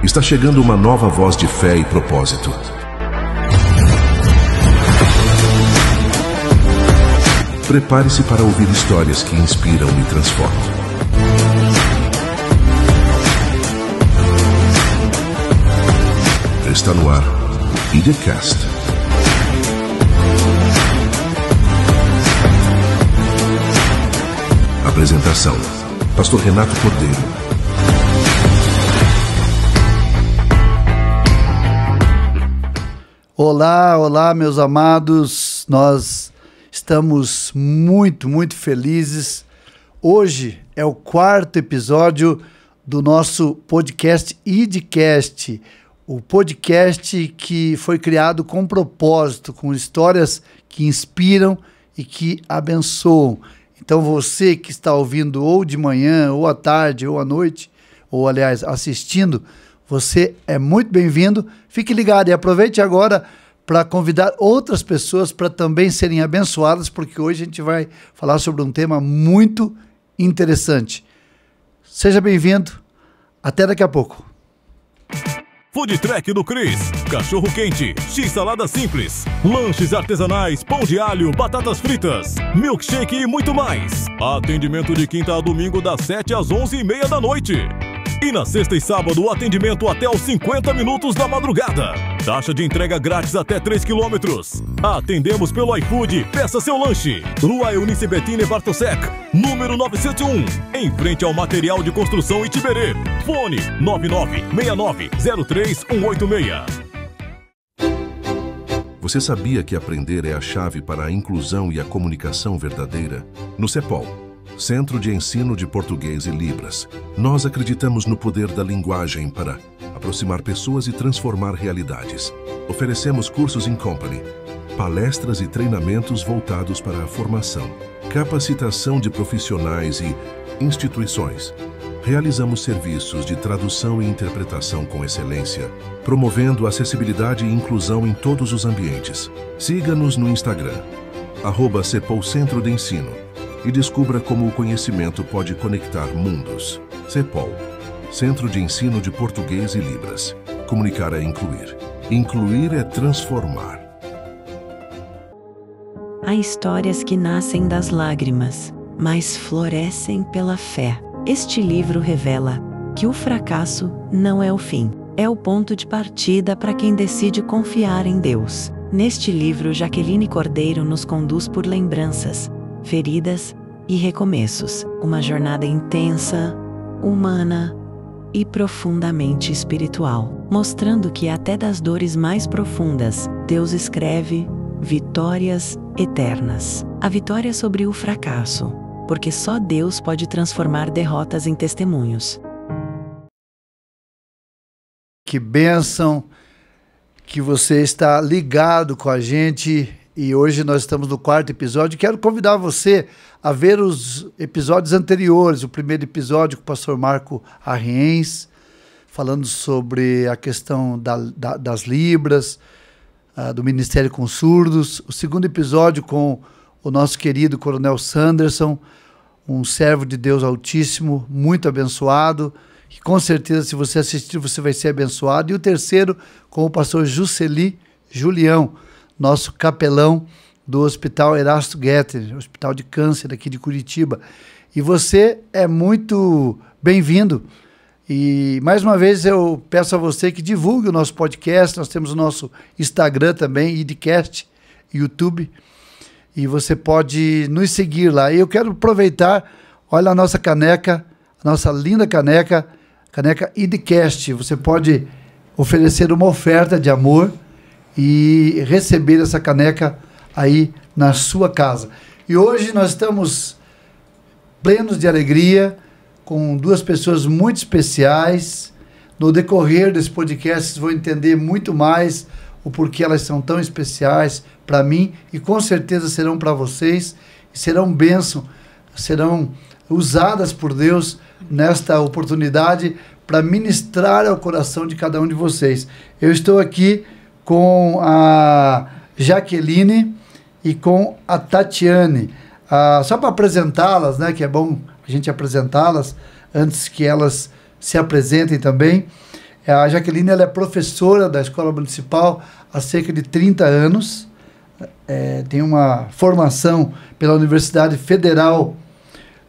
Está chegando uma nova voz de fé e propósito. Prepare-se para ouvir histórias que inspiram e transformam. Está no ar, IDCast. Apresentação: Pastor Renato Cordeiro. Olá, olá, meus amados. Nós estamos muito felizes. Hoje é o 4º episódio do nosso podcast IDCast, o podcast que foi criado com propósito, com histórias que inspiram e que abençoam. Então você que está ouvindo ou de manhã, ou à tarde, ou à noite, ou aliás assistindo, você é muito bem-vindo. Fique ligado e aproveite agora para convidar outras pessoas para também serem abençoadas, porque hoje a gente vai falar sobre um tema muito interessante. Seja bem-vindo. Até daqui a pouco. Food Truck do Cris, cachorro quente, x-salada simples, lanches artesanais, pão de alho, batatas fritas, milkshake e muito mais. Atendimento de quinta a domingo das 7 às 11h30 da noite. E na sexta e sábado, atendimento até os 50 minutos da madrugada. Taxa de entrega grátis até 3 km. Atendemos pelo iFood. Peça seu lanche. Rua Eunice Bettine Bartosek, número 901. Em frente ao material de construção Itiberê. Fone 996903-186. Você sabia que aprender é a chave para a inclusão e a comunicação verdadeira? No CEPOL, Centro de Ensino de Português e Libras, nós acreditamos no poder da linguagem para aproximar pessoas e transformar realidades. Oferecemos cursos in company, palestras e treinamentos voltados para a formação, capacitação de profissionais e instituições. Realizamos serviços de tradução e interpretação com excelência, promovendo acessibilidade e inclusão em todos os ambientes. Siga-nos no Instagram, @CEPOL Centro de Ensino, e descubra como o conhecimento pode conectar mundos. CEPOL, Centro de Ensino de Português e Libras. Comunicar é incluir. Incluir é transformar. Há histórias que nascem das lágrimas, mas florescem pela fé. Este livro revela que o fracasso não é o fim, é o ponto de partida para quem decide confiar em Deus. Neste livro, Jaqueline Cordeiro nos conduz por lembranças, feridas e recomeços. Uma jornada intensa, humana e profundamente espiritual, mostrando que até das dores mais profundas, Deus escreve vitórias eternas. A vitória sobre o fracasso, porque só Deus pode transformar derrotas em testemunhos. Que bênção que você está ligado com a gente. E hoje nós estamos no 4º episódio. Quero convidar você a ver os episódios anteriores. O primeiro episódio com o pastor Marco Arriens, falando sobre a questão das Libras, do Ministério com Surdos. O segundo episódio com o nosso querido Coronel Sanderson, um servo de Deus Altíssimo, muito abençoado. E com certeza, se você assistir, você vai ser abençoado. E o terceiro com o pastor Jusceli Julião, nosso capelão do Hospital Erasto Getter, Hospital de Câncer aqui de Curitiba. E você é muito bem-vindo. E mais uma vez eu peço a você que divulgue o nosso podcast. Nós temos o nosso Instagram também, IDCast, YouTube. E você pode nos seguir lá. E eu quero aproveitar, olha a nossa caneca, a nossa linda caneca IDCast. Você pode oferecer uma oferta de amor e receber essa caneca aí na sua casa. E hoje nós estamos plenos de alegria, com duas pessoas muito especiais. No decorrer desse podcast vocês vão entender muito mais o porquê elas são tão especiais para mim e com certeza serão para vocês, e serão bênção, serão usadas por Deus nesta oportunidade para ministrar ao coração de cada um de vocês. Eu estou aqui com a Jaqueline e com a Tatiane. Só para apresentá-las, né, que é bom a gente apresentá-las antes que elas se apresentem também. A Jaqueline, ela é professora da Escola Municipal há cerca de 30 anos. Tem uma formação pela Universidade Federal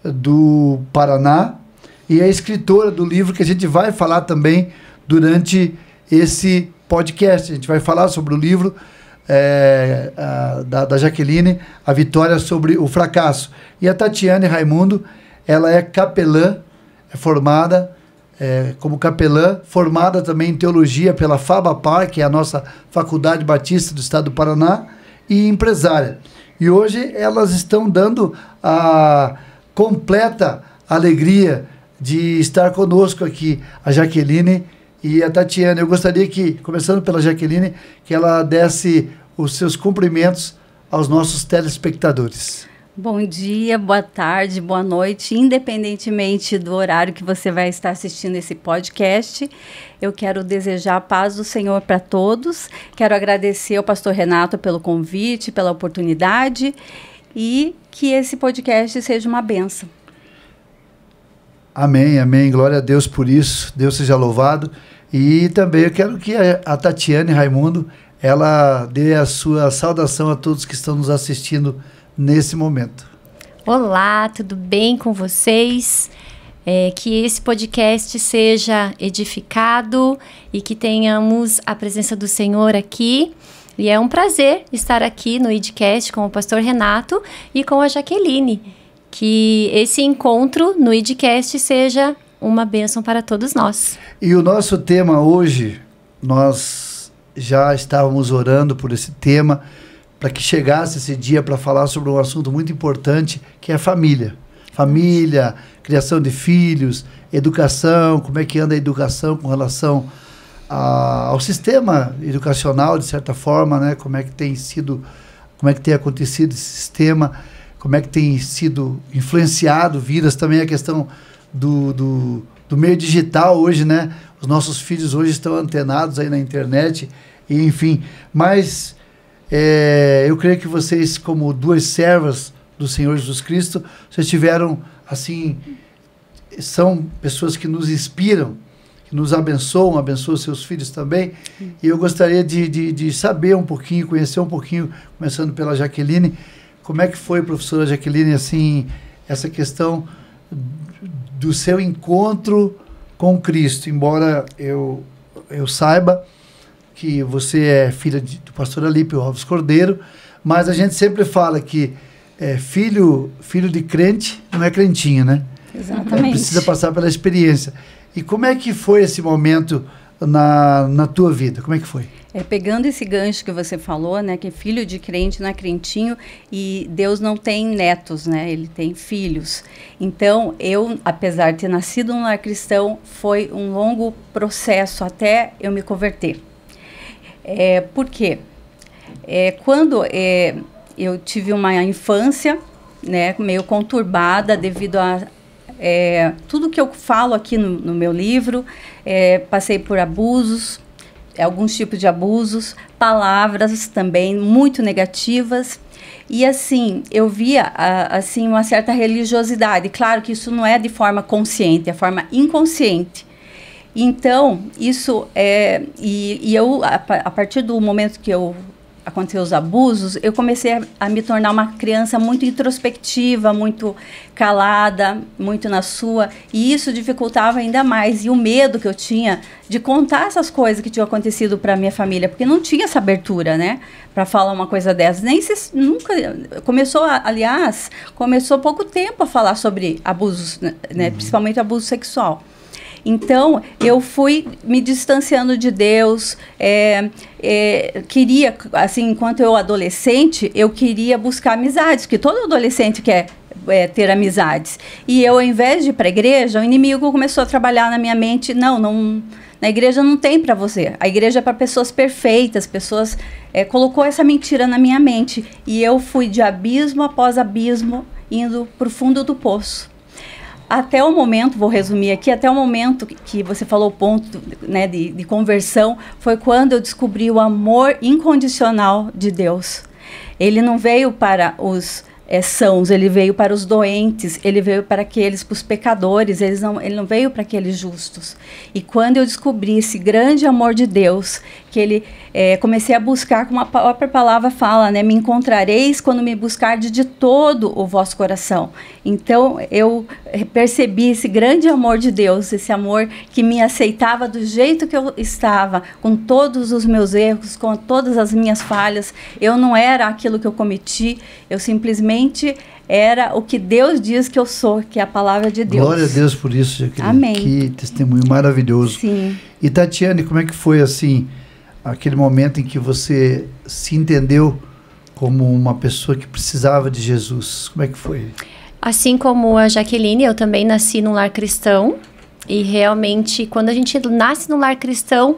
do Paraná e é escritora do livro que a gente vai falar também durante esse podcast. A gente vai falar sobre o livro da Jaqueline, A Vitória sobre o Fracasso. E a Tatiane Raimundo, ela é capelã, é formada como capelã, formada também em teologia pela FABAPAR, que é a nossa Faculdade Batista do Estado do Paraná, e empresária. E hoje elas estão dando a completa alegria de estar conosco aqui, a Jaqueline e a Tatiane. Eu gostaria que, começando pela Jaqueline, que ela desse os seus cumprimentos aos nossos telespectadores. Bom dia, boa tarde, boa noite, independentemente do horário que você vai estar assistindo esse podcast. Eu quero desejar a paz do Senhor para todos. Quero agradecer ao pastor Renato pelo convite, pela oportunidade e que esse podcast seja uma bênção. Amém, amém. Glória a Deus por isso. Deus seja louvado. E também eu quero que a Tatiane Raimundo, ela dê a sua saudação a todos que estão nos assistindo nesse momento. Olá, tudo bem com vocês? Que esse podcast seja edificado e que tenhamos a presença do Senhor aqui. E é um prazer estar aqui no IDCast com o pastor Renato e com a Jaqueline. Que esse encontro no IDCast seja uma bênção para todos nós. E o nosso tema hoje, nós já estávamos orando por esse tema, para que chegasse esse dia para falar sobre um assunto muito importante, que é a família. Família, criação de filhos, educação, como é que anda a educação com relação ao sistema educacional, de certa forma, né? Como é que tem acontecido esse sistema, como é que tem sido influenciado vidas, também a questão do meio digital hoje, né? Os nossos filhos hoje estão antenados aí na internet, e, enfim, mas eu creio que vocês, como duas servas do Senhor Jesus Cristo, vocês tiveram, assim, são pessoas que nos inspiram, que nos abençoam seus filhos também. E eu gostaria de saber um pouquinho, conhecer um pouquinho, começando pela Jaqueline, como é que foi, professora Jaqueline, assim, essa questão do seu encontro com Cristo, embora eu saiba que você é filha do pastor Alípio Alves Cordeiro, mas a gente sempre fala que filho de crente não é crentinho, né? Exatamente. Precisa passar pela experiência. E como é que foi esse momento na tua vida? Como é que foi? Pegando esse gancho que você falou, né, que filho de crente não é crentinho, e Deus não tem netos, né, ele tem filhos. Então, eu, apesar de ter nascido num lar cristão, foi um longo processo até eu me converter. Por quê? Quando eu tive uma infância, né, meio conturbada devido a tudo que eu falo aqui no meu livro, passei por abusos, alguns tipos de abusos, palavras também muito negativas, e assim, eu via assim, uma certa religiosidade. Claro que isso não é de forma consciente, é de forma inconsciente. Então, isso eu, a partir do momento que aconteceu os abusos, eu comecei a me tornar uma criança muito introspectiva, muito calada, muito na sua, e isso dificultava ainda mais. E o medo que eu tinha de contar essas coisas que tinham acontecido para minha família, porque não tinha essa abertura, né, para falar uma coisa dessas. Nunca começou, aliás, começou há pouco tempo a falar sobre abusos, né, principalmente abuso sexual. Então, eu fui me distanciando de Deus, queria, assim, enquanto eu adolescente, eu queria buscar amizades, porque todo adolescente quer ter amizades. E eu, ao invés de ir para a igreja, o inimigo começou a trabalhar na minha mente, não, na igreja não tem para você, a igreja é para pessoas perfeitas, colocou essa mentira na minha mente, e eu fui de abismo após abismo, indo para o fundo do poço. Até o momento, vou resumir aqui, até o momento que você falou o ponto, né, de conversão, foi quando eu descobri o amor incondicional de Deus. Ele não veio para os sãos, ele veio para os doentes, ele veio para os pecadores, ele não veio para aqueles justos. E quando eu descobri esse grande amor de Deus, que comecei a buscar, como a própria palavra fala, né, me encontrareis quando me buscardes de todo o vosso coração. Então eu percebi esse grande amor de Deus, esse amor que me aceitava do jeito que eu estava, com todos os meus erros, com todas as minhas falhas. Eu não era aquilo que eu cometi, eu simplesmente era o que Deus diz que eu sou, que é a palavra de Deus. Glória a Deus por isso, Jaqueline. Amém. Que testemunho maravilhoso. Sim. E Tatiane, como é que foi assim, aquele momento em que você se entendeu como uma pessoa que precisava de Jesus? Como é que foi? Assim como a Jaqueline, eu também nasci num lar cristão. E realmente, quando a gente nasce num lar cristão,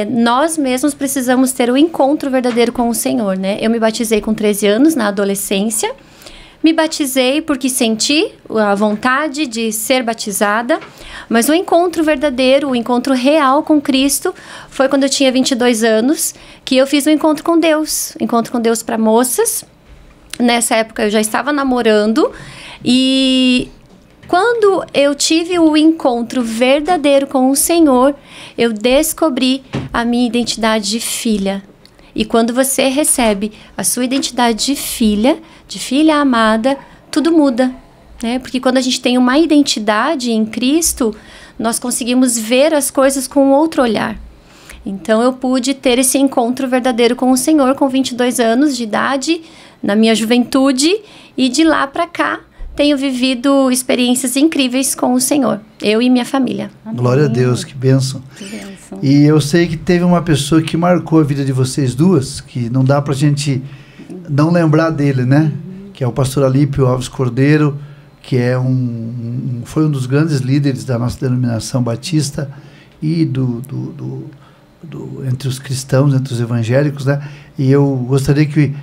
nós mesmos precisamos ter o encontro verdadeiro com o Senhor, né? Eu me batizei com 13 anos, na adolescência. Me batizei porque senti a vontade de ser batizada, mas o encontro verdadeiro, o encontro real com Cristo, foi quando eu tinha 22 anos, que eu fiz um encontro com Deus para moças. Nessa época eu já estava namorando, e quando eu tive o encontro verdadeiro com o Senhor, eu descobri a minha identidade de filha. E quando você recebe a sua identidade de filha amada, tudo muda, né? Porque quando a gente tem uma identidade em Cristo, nós conseguimos ver as coisas com outro olhar. Então eu pude ter esse encontro verdadeiro com o Senhor com 22 anos de idade, na minha juventude, e de lá para cá tenho vivido experiências incríveis com o Senhor, eu e minha família. Amém. Glória a Deus, que bênção. Que bênção. E eu sei que teve uma pessoa que marcou a vida de vocês duas, que não dá pra gente não lembrar dele, né? Que é o pastor Alípio Alves Cordeiro, que é foi um dos grandes líderes da nossa denominação batista e entre os cristãos, entre os evangélicos, né? E eu gostaria que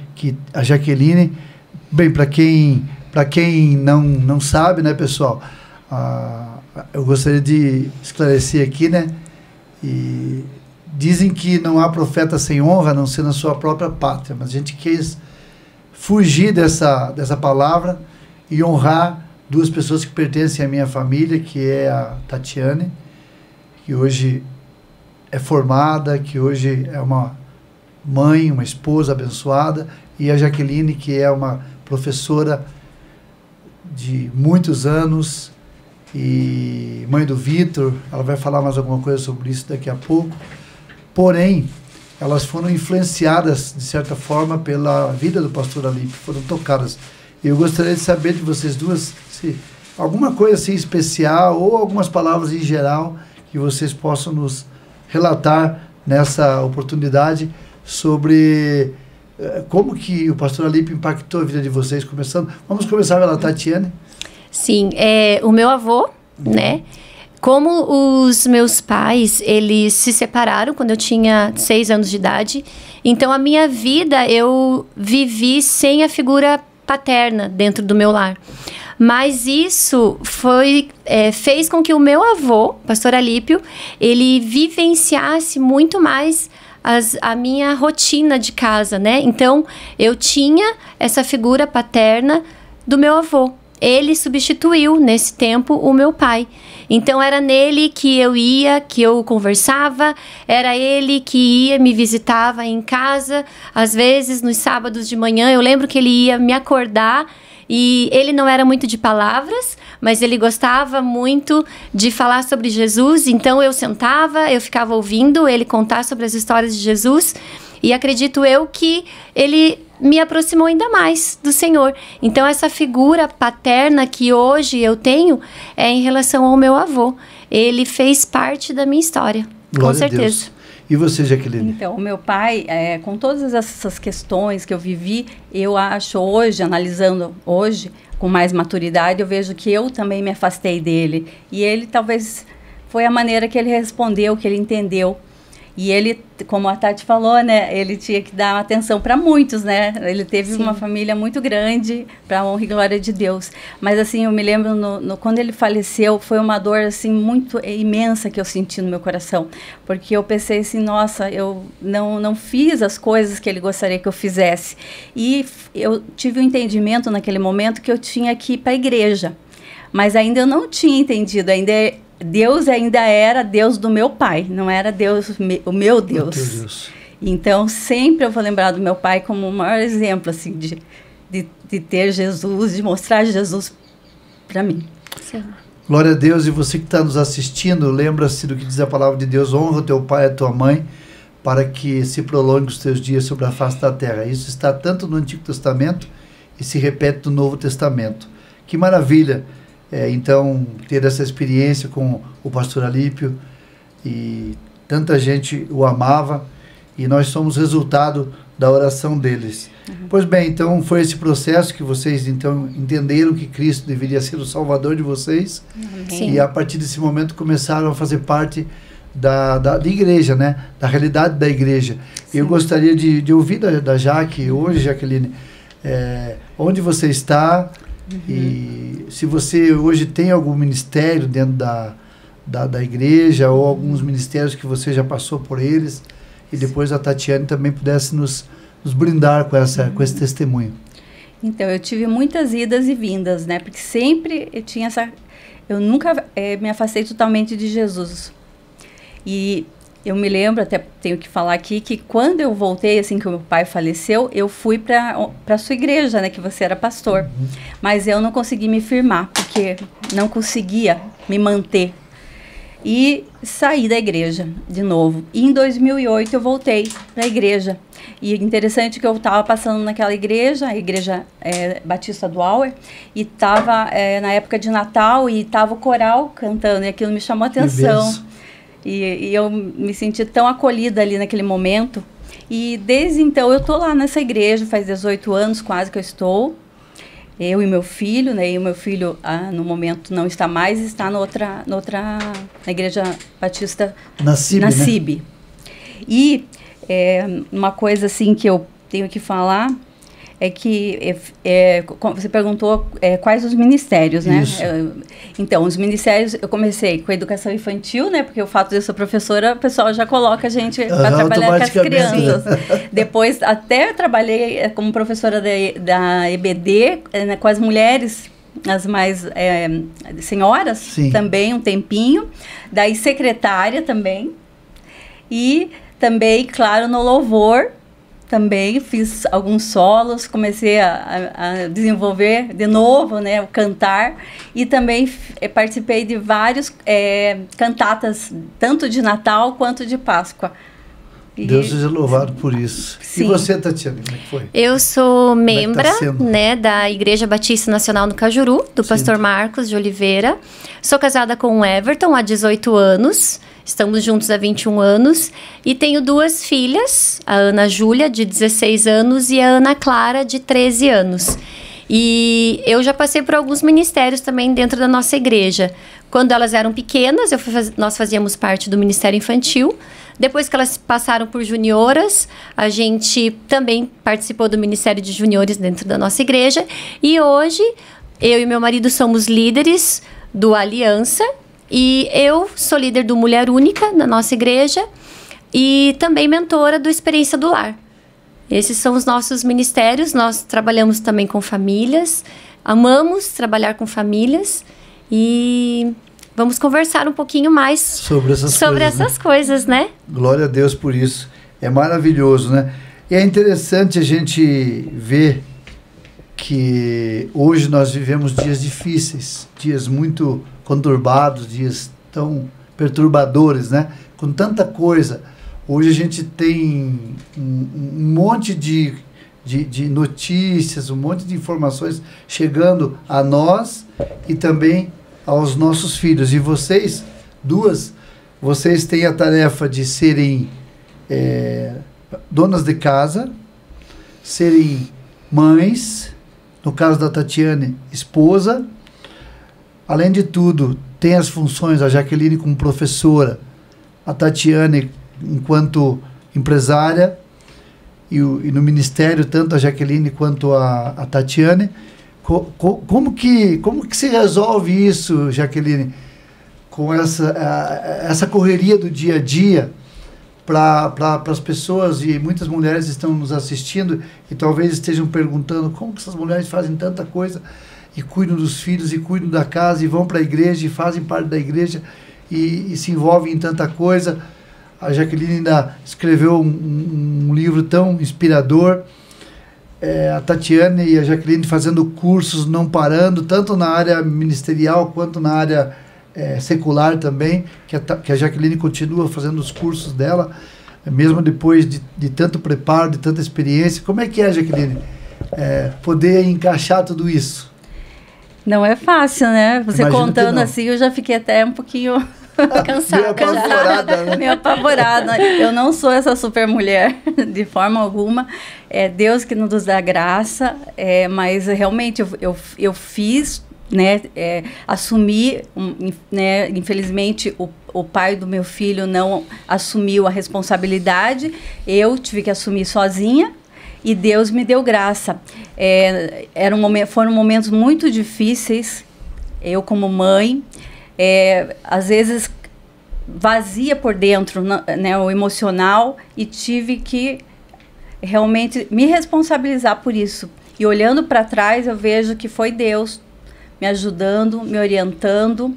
a Jaqueline, bem, para quem não sabe, né, pessoal, eu gostaria de esclarecer aqui, né? E dizem que não há profeta sem honra, a não ser na sua própria pátria, mas a gente quis fugir dessa palavra e honrar duas pessoas que pertencem à minha família, que é a Tatiane, que hoje é formada, que hoje é uma mãe, uma esposa abençoada, e a Jaqueline, que é uma professora de muitos anos e mãe do Vitor. Ela vai falar mais alguma coisa sobre isso daqui a pouco. Porém, elas foram influenciadas, de certa forma, pela vida do pastor Alípio, foram tocadas. E eu gostaria de saber de vocês duas se alguma coisa assim especial ou algumas palavras em geral que vocês possam nos relatar nessa oportunidade sobre como que o pastor Alípio impactou a vida de vocês, começando. Vamos começar pela Tatiane. Sim, o meu avô, né? Como os meus pais, eles se separaram quando eu tinha 6 anos de idade, então a minha vida eu vivi sem a figura paterna dentro do meu lar. Mas isso fez com que o meu avô, pastor Alípio, ele vivenciasse muito mais a minha rotina de casa, né? Então, eu tinha essa figura paterna do meu avô. Ele substituiu, nesse tempo, o meu pai. Então, era nele que eu ia, que eu conversava, era ele que ia, me visitava em casa. Às vezes, nos sábados de manhã, eu lembro que ele ia me acordar. E ele não era muito de palavras, mas ele gostava muito de falar sobre Jesus. Então eu sentava, eu ficava ouvindo ele contar sobre as histórias de Jesus. E acredito eu que ele me aproximou ainda mais do Senhor. Então essa figura paterna que hoje eu tenho é em relação ao meu avô. Ele fez parte da minha história, Glória com certeza. A Deus. E você, Jaqueline? Então, o meu pai, com todas essas questões que eu vivi, eu acho hoje, analisando hoje, com mais maturidade, eu vejo que eu também me afastei dele. E ele talvez foi a maneira que ele respondeu, que ele entendeu. E ele, como a Tati falou, né, ele tinha que dar atenção para muitos, né? Ele teve uma família muito grande, para honra e glória de Deus. Mas assim, eu me lembro quando ele faleceu, foi uma dor assim muito imensa que eu senti no meu coração, porque eu pensei assim, nossa, eu não fiz as coisas que ele gostaria que eu fizesse. E eu tive um entendimento naquele momento que eu tinha que ir para a igreja. Mas ainda eu não tinha entendido, Deus ainda era Deus do meu pai, não era o meu Deus. Então, sempre eu vou lembrar do meu pai como o maior exemplo, assim, de ter Jesus, de mostrar Jesus para mim. Sim. Glória a Deus. E você que está nos assistindo, lembra-se do que diz a palavra de Deus: honra o teu pai e a tua mãe, para que se prolongue os teus dias sobre a face da terra. Isso está tanto no Antigo Testamento e se repete no Novo Testamento. Que maravilha! Então, ter essa experiência com o pastor Alípio, e tanta gente o amava, e nós somos resultado da oração deles. Pois bem, então foi esse processo que vocês então entenderam que Cristo deveria ser o Salvador de vocês. Sim. E a partir desse momento começaram a fazer parte da igreja, né? Da realidade da igreja. Sim. Eu gostaria de ouvir da Jaque hoje, Jaqueline, onde você está. E se você hoje tem algum ministério dentro da igreja, ou alguns ministérios que você já passou por eles, e depois a Tatiane também pudesse nos brindar com esse testemunho. Então, eu tive muitas idas e vindas, né? Porque sempre eu tinha eu nunca me afastei totalmente de Jesus. E eu me lembro, até tenho que falar aqui, que quando eu voltei, assim que o meu pai faleceu, eu fui para a sua igreja, né, que você era pastor. Mas eu não consegui me firmar, porque não conseguia me manter. E saí da igreja de novo. E em 2008 eu voltei para a igreja. E interessante que eu estava passando naquela igreja, a igreja Batista do Auer, e estava na época de Natal, e estava o coral cantando, e aquilo me chamou a atenção. E eu me senti tão acolhida ali naquele momento. E desde então eu estou lá nessa igreja, faz 18 anos quase que eu estou. Eu e meu filho, né? E o meu filho no momento não está mais, está na igreja Batista na CIB, né? E uma coisa assim que eu tenho que falar é que você perguntou quais os ministérios, né? Então, os ministérios, eu comecei com a educação infantil, né? Porque o fato de eu ser professora, o pessoal já coloca a gente para trabalhar com as crianças. Depois, até trabalhei como professora da EBD, né, com as mulheres, as mais senhoras. Sim. Também um tempinho. Daí, secretária também. E também, claro, no louvor. Também fiz alguns solos, comecei a desenvolver de novo, né, o cantar, e também participei de vários cantatas, tanto de Natal quanto de Páscoa. Deus seja louvado por isso. Sim. E você, Tatiane, como é que foi? Eu sou membra da Igreja Batista Nacional no Cajuru, do pastor Marcos de Oliveira. Sou casada com o Everton há 18 anos. Estamos juntos há 21 anos e tenho 2 filhas, a Ana Júlia, de 16 anos, e a Ana Clara, de 13 anos. E eu já passei por alguns ministérios também dentro da nossa igreja. Quando elas eram pequenas, nós fazíamos parte do Ministério Infantil. Depois que elas passaram por junioras, a gente também participou do Ministério de Juniores dentro da nossa igreja. E hoje, eu e meu marido somos líderes do Aliança. E eu sou líder do Mulher Única na nossa igreja e também mentora do Experiência do Lar. Esses são os nossos ministérios. Nós trabalhamos também com famílias, amamos trabalhar com famílias e vamos conversar um pouquinho mais sobre essas coisas, né? Glória a Deus por isso. É maravilhoso, né? E é interessante a gente ver que hoje nós vivemos dias difíceis, dias muito conturbados, dias tão perturbadores, né? Com tanta coisa. Hoje a gente tem um monte de notícias, um monte de informações chegando a nós e também aos nossos filhos. E vocês, vocês têm a tarefa de serem donas de casa, serem mães, no caso da Tatiane, esposa. Além de tudo, tem as funções, a Jaqueline como professora, a Tatiane enquanto empresária e no ministério, tanto a Jaqueline quanto a Tatiane. Como que se resolve isso, Jaqueline, com essa correria do dia a dia para as pessoas, e muitas mulheres estão nos assistindo e talvez estejam perguntando como que essas mulheres fazem tanta coisa e cuidam dos filhos e cuidam da casa e vão para a igreja e fazem parte da igreja e se envolvem em tanta coisa. A Jaqueline ainda escreveu um livro tão inspirador. A Tatiane e a Jaqueline fazendo cursos, não parando, tanto na área ministerial quanto na área secular também, que a Jaqueline continua fazendo os cursos dela, mesmo depois de tanto preparo, de tanta experiência. Como é que é, Jaqueline, poder encaixar tudo isso? Não é fácil, né? Você Imagino contando assim, eu já fiquei até um pouquinho... cansada, meio apavorada. Eu não sou essa super mulher de forma alguma. É Deus que nos dá graça, mas realmente eu fiz, né, assumi, né, infelizmente o pai do meu filho não assumiu a responsabilidade, eu tive que assumir sozinha. E Deus me deu graça. Foram momentos muito difíceis, eu como mãe, às vezes vazia por dentro, né, o emocional, e tive que realmente me responsabilizar por isso. E olhando para trás, eu vejo que foi Deus me ajudando, me orientando,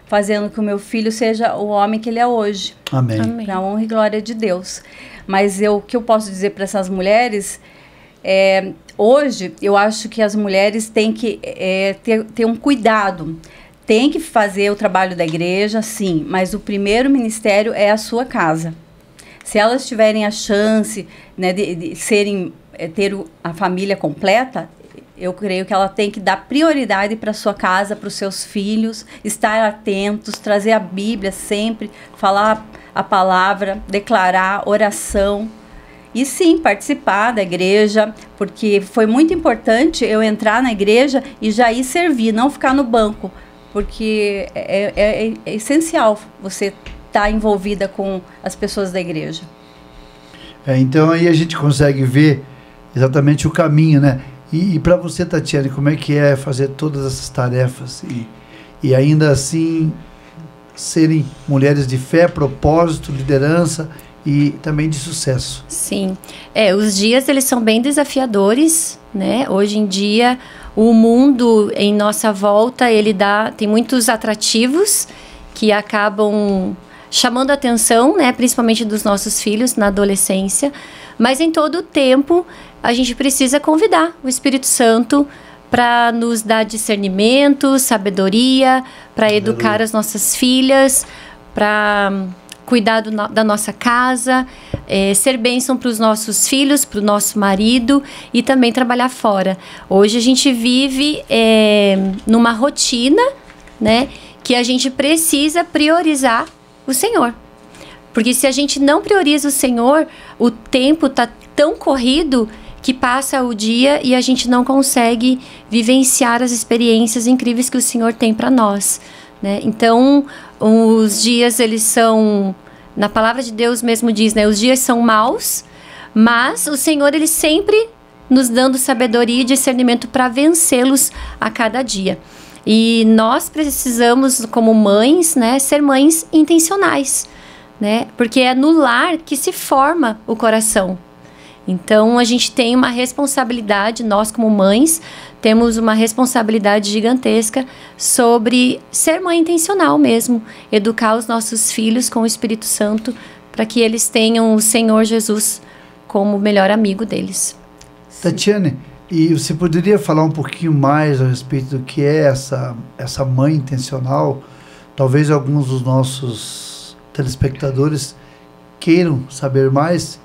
fazendo que o meu filho seja o homem que ele é hoje. Amém. Para a honra e glória de Deus. Mas o que eu posso dizer para essas mulheres hoje, eu acho que as mulheres têm que ter um cuidado. Tem que fazer o trabalho da igreja, sim, mas o primeiro ministério é a sua casa. Se elas tiverem a chance, né, de ter a família completa, eu creio que ela tem que dar prioridade para a sua casa, para os seus filhos, estar atentos, trazer a Bíblia sempre, falar a palavra, declarar, oração. E sim, participar da igreja, porque foi muito importante eu entrar na igreja e já ir servir, não ficar no banco, porque é essencial você estar envolvida com as pessoas da igreja. Então aí a gente consegue ver exatamente o caminho, né? E para você, Tatiane, como é que é fazer todas essas tarefas e ainda assim serem mulheres de fé, propósito, liderança e também de sucesso? Sim, os dias eles são bem desafiadores, né? Hoje em dia o mundo em nossa volta tem muitos atrativos que acabam chamando a atenção, né? Principalmente dos nossos filhos na adolescência, mas em todo o tempo a gente precisa convidar o Espírito Santo para nos dar discernimento, sabedoria, para educar as nossas filhas, para cuidar da nossa casa, ser bênção para os nossos filhos, para o nosso marido e também trabalhar fora. Hoje a gente vive numa rotina, né, que a gente precisa priorizar o Senhor. Porque se a gente não prioriza o Senhor, o tempo está tão corrido que passa o dia e a gente não consegue vivenciar as experiências incríveis que o Senhor tem para nós, né? Então, os dias, eles são... Na palavra de Deus mesmo diz, né? Os dias são maus, mas o Senhor, ele sempre nos dando sabedoria e discernimento para vencê-los a cada dia. E nós precisamos, como mães, né? Ser mães intencionais, né? Porque é no lar que se forma o coração. Então, a gente tem uma responsabilidade, nós como mães, temos uma responsabilidade gigantesca sobre ser mãe intencional mesmo, educar os nossos filhos com o Espírito Santo para que eles tenham o Senhor Jesus como o melhor amigo deles. Tatiane, e você poderia falar um pouquinho mais a respeito do que é essa mãe intencional? Talvez alguns dos nossos telespectadores queiram saber mais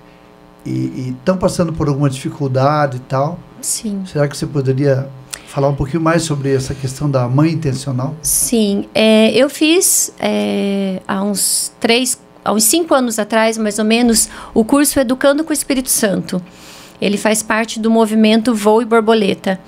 e estão passando por alguma dificuldade e tal. Sim. Será que você poderia falar um pouquinho mais sobre essa questão da mãe intencional? Sim. Eu fiz há uns 5 anos atrás, mais ou menos, o curso Educando com o Espírito Santo. Ele faz parte do movimento Voo e Borboleta.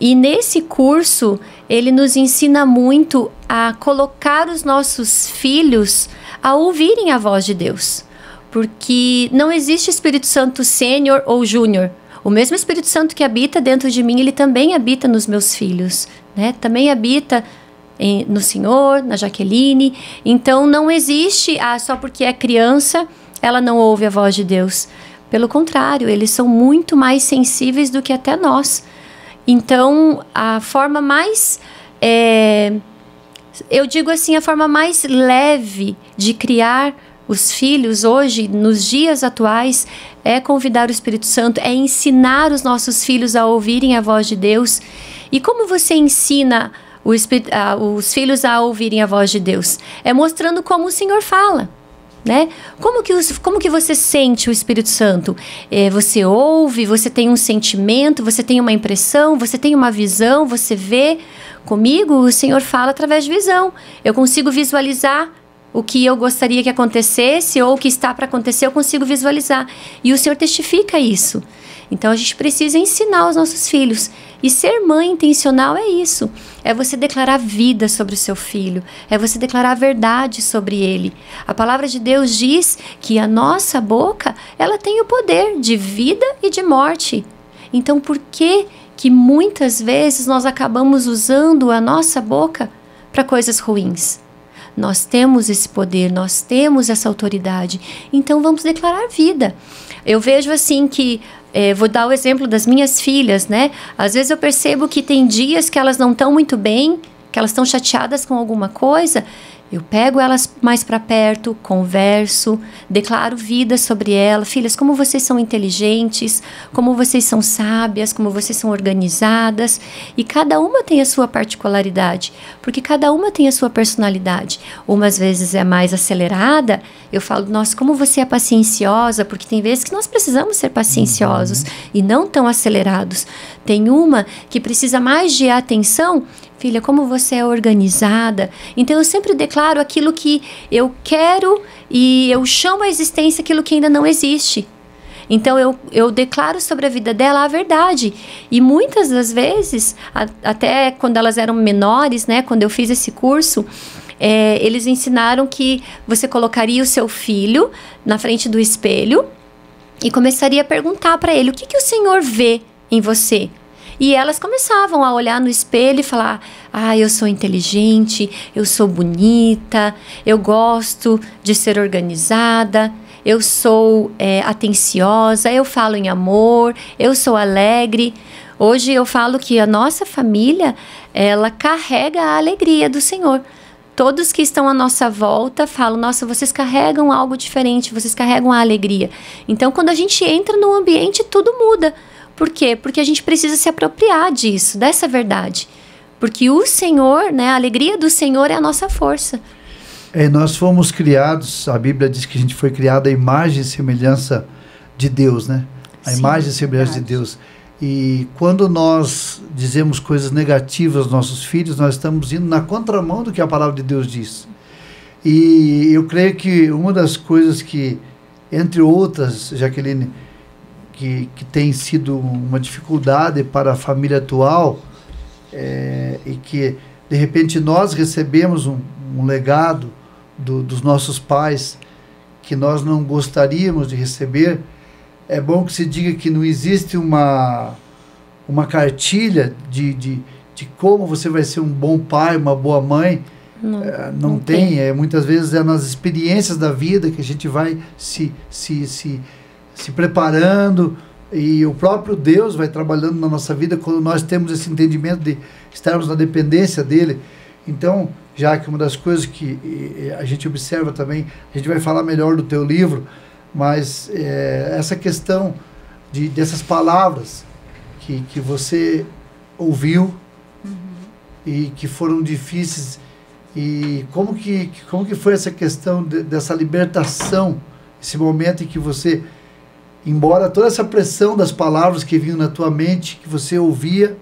E nesse curso, ele nos ensina muito a colocar os nossos filhos a ouvirem a voz de Deus. Porque não existe Espírito Santo sênior ou júnior. O mesmo Espírito Santo que habita dentro de mim, ele também habita nos meus filhos, né? Também habita no Senhor, na Jaqueline. Então não existe, só porque é criança, ela não ouve a voz de Deus. Pelo contrário, eles são muito mais sensíveis do que até nós. Então, a forma mais, eu digo assim, a forma mais leve de criar os filhos hoje, nos dias atuais, é convidar o Espírito Santo, é ensinar os nossos filhos a ouvirem a voz de Deus. E como você ensina os filhos a ouvirem a voz de Deus? É mostrando como o Senhor fala. Né? Como que você sente o Espírito Santo? Você ouve, você tem um sentimento, você tem uma impressão, você tem uma visão, você vê. Comigo, o Senhor fala através de visão. Eu consigo visualizar o que eu gostaria que acontecesse ou o que está para acontecer, eu consigo visualizar. E o Senhor testifica isso. Então, a gente precisa ensinar os nossos filhos. E ser mãe intencional é isso. É você declarar vida sobre o seu filho. É você declarar a verdade sobre ele. A palavra de Deus diz que a nossa boca, ela tem o poder de vida e de morte. Então, por que muitas vezes nós acabamos usando a nossa boca para coisas ruins? Nós temos esse poder, nós temos essa autoridade. Então, vamos declarar vida. Eu vejo assim que vou dar o exemplo das minhas filhas, né? Às vezes eu percebo que tem dias que elas não estão muito bem, que elas estão chateadas com alguma coisa. Eu pego elas mais para perto, converso, declaro vida sobre elas. Filhas, como vocês são inteligentes, como vocês são sábias, como vocês são organizadas. E cada uma tem a sua particularidade, porque cada uma tem a sua personalidade. Umas vezes é mais acelerada. Eu falo, nossa, como você é pacienciosa, porque tem vezes que nós precisamos ser pacienciosos e não tão acelerados. Tem uma que precisa mais de atenção. Filha, como você é organizada. Então, eu sempre declaro aquilo que eu quero e eu chamo à existência aquilo que ainda não existe. Então, eu declaro sobre a vida dela a verdade. E muitas das vezes, até quando elas eram menores, né, quando eu fiz esse curso, eles ensinaram que você colocaria o seu filho na frente do espelho e começaria a perguntar para ele, o que o Senhor vê em você? E elas começavam a olhar no espelho e falar, eu sou inteligente, eu sou bonita, eu gosto de ser organizada, eu sou atenciosa, eu falo em amor, eu sou alegre. Hoje eu falo que a nossa família, ela carrega a alegria do Senhor. Todos que estão à nossa volta falam, nossa, vocês carregam algo diferente, vocês carregam a alegria. Então, quando a gente entra no ambiente, tudo muda. Por quê? Porque a gente precisa se apropriar disso, dessa verdade. Porque o Senhor, né, a alegria do Senhor é a nossa força. Nós fomos criados, a Bíblia diz que a gente foi criado à imagem e semelhança de Deus, né? A imagem e semelhança de Deus. E quando nós dizemos coisas negativas aos nossos filhos, nós estamos indo na contramão do que a palavra de Deus diz. E eu creio que uma das coisas que, entre outras, Jaqueline, que tem sido uma dificuldade para a família atual, e que, de repente, nós recebemos um legado dos nossos pais que nós não gostaríamos de receber. É bom que se diga que não existe uma cartilha de como você vai ser um bom pai, uma boa mãe. Não tem. Muitas vezes é nas experiências da vida que a gente vai se preparando, e o próprio Deus vai trabalhando na nossa vida quando nós temos esse entendimento de estarmos na dependência dele. Então, já que uma das coisas que a gente observa também, a gente vai falar melhor do teu livro, mas essa questão dessas palavras que você ouviu e que foram difíceis, e como que foi essa questão dessa libertação, esse momento em que você, embora toda essa pressão das palavras que vinham na tua mente, que você ouvia,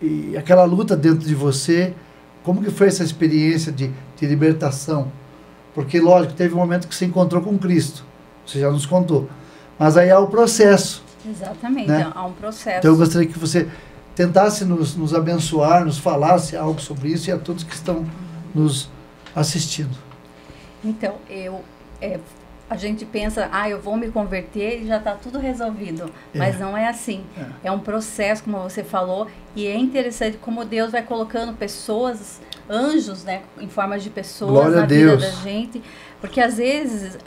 e aquela luta dentro de você, como que foi essa experiência de libertação? Porque, lógico, teve um momento que você encontrou com Cristo, você já nos contou, mas aí há o processo. Exatamente, né? Há um processo. Então eu gostaria que você tentasse nos abençoar, nos falasse algo sobre isso, e a todos que estão nos assistindo. Então, a gente pensa, eu vou me converter e já está tudo resolvido. Mas não é assim. É um processo, como você falou, e é interessante como Deus vai colocando pessoas, anjos, né, em forma de pessoas na vida da gente. Porque às vezes,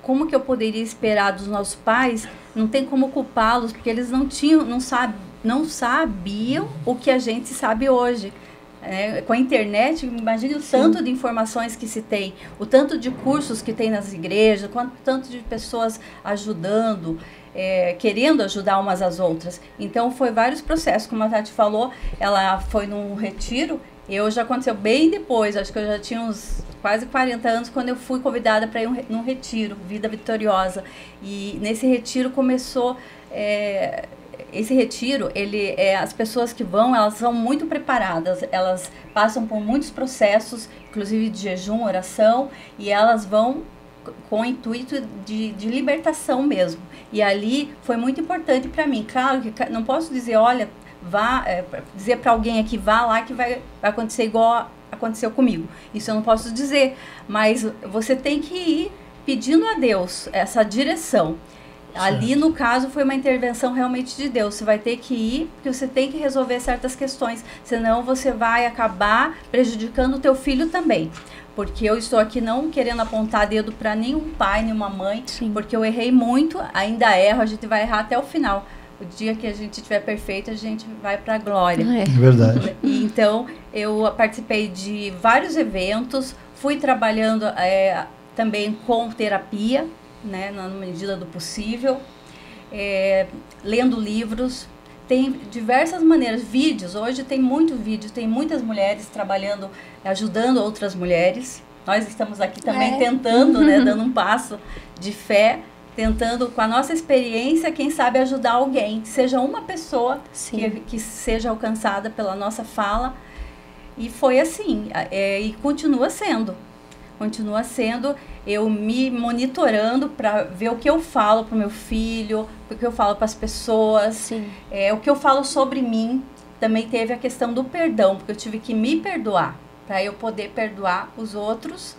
como que eu poderia esperar dos nossos pais? Não tem como culpá-los, porque eles não sabiam o que a gente sabe hoje. Com a internet, imagine o tanto de informações que se tem, o tanto de cursos que tem nas igrejas, quanto tanto de pessoas ajudando, querendo ajudar umas às outras. Então, foi vários processos, como a Tati falou, ela foi num retiro, já aconteceu bem depois, acho que eu já tinha uns quase 40 anos, quando eu fui convidada para ir num retiro, Vida Vitoriosa. E nesse retiro começou... Esse retiro, as pessoas que vão, elas são muito preparadas, elas passam por muitos processos, inclusive de jejum, oração, e elas vão com o intuito de libertação mesmo. E ali foi muito importante para mim. Claro que não posso dizer, olha, dizer para alguém aqui, vá lá que vai acontecer igual aconteceu comigo. Isso eu não posso dizer, mas você tem que ir pedindo a Deus essa direção. Ali, no caso, foi uma intervenção realmente de Deus. Você vai ter que ir, porque você tem que resolver certas questões. Senão, você vai acabar prejudicando o teu filho também. Porque eu estou aqui não querendo apontar dedo para nenhum pai, nenhuma mãe. Sim. Porque eu errei muito, ainda erro, a gente vai errar até o final. O dia que a gente estiver perfeito, a gente vai para a glória. É verdade. E, então, eu participei de vários eventos, fui trabalhando também com terapia, né, na medida do possível, lendo livros, tem diversas maneiras, vídeos, hoje tem muito vídeo, tem muitas mulheres trabalhando, ajudando outras mulheres, nós estamos aqui também tentando, né, dando um passo de fé, tentando com a nossa experiência, quem sabe ajudar alguém, seja uma pessoa que seja alcançada pela nossa fala, e foi assim, e continua sendo, eu me monitorando para ver o que eu falo para o meu filho, o que eu falo para as pessoas, o que eu falo sobre mim. Também teve a questão do perdão, porque eu tive que me perdoar, para eu poder perdoar os outros.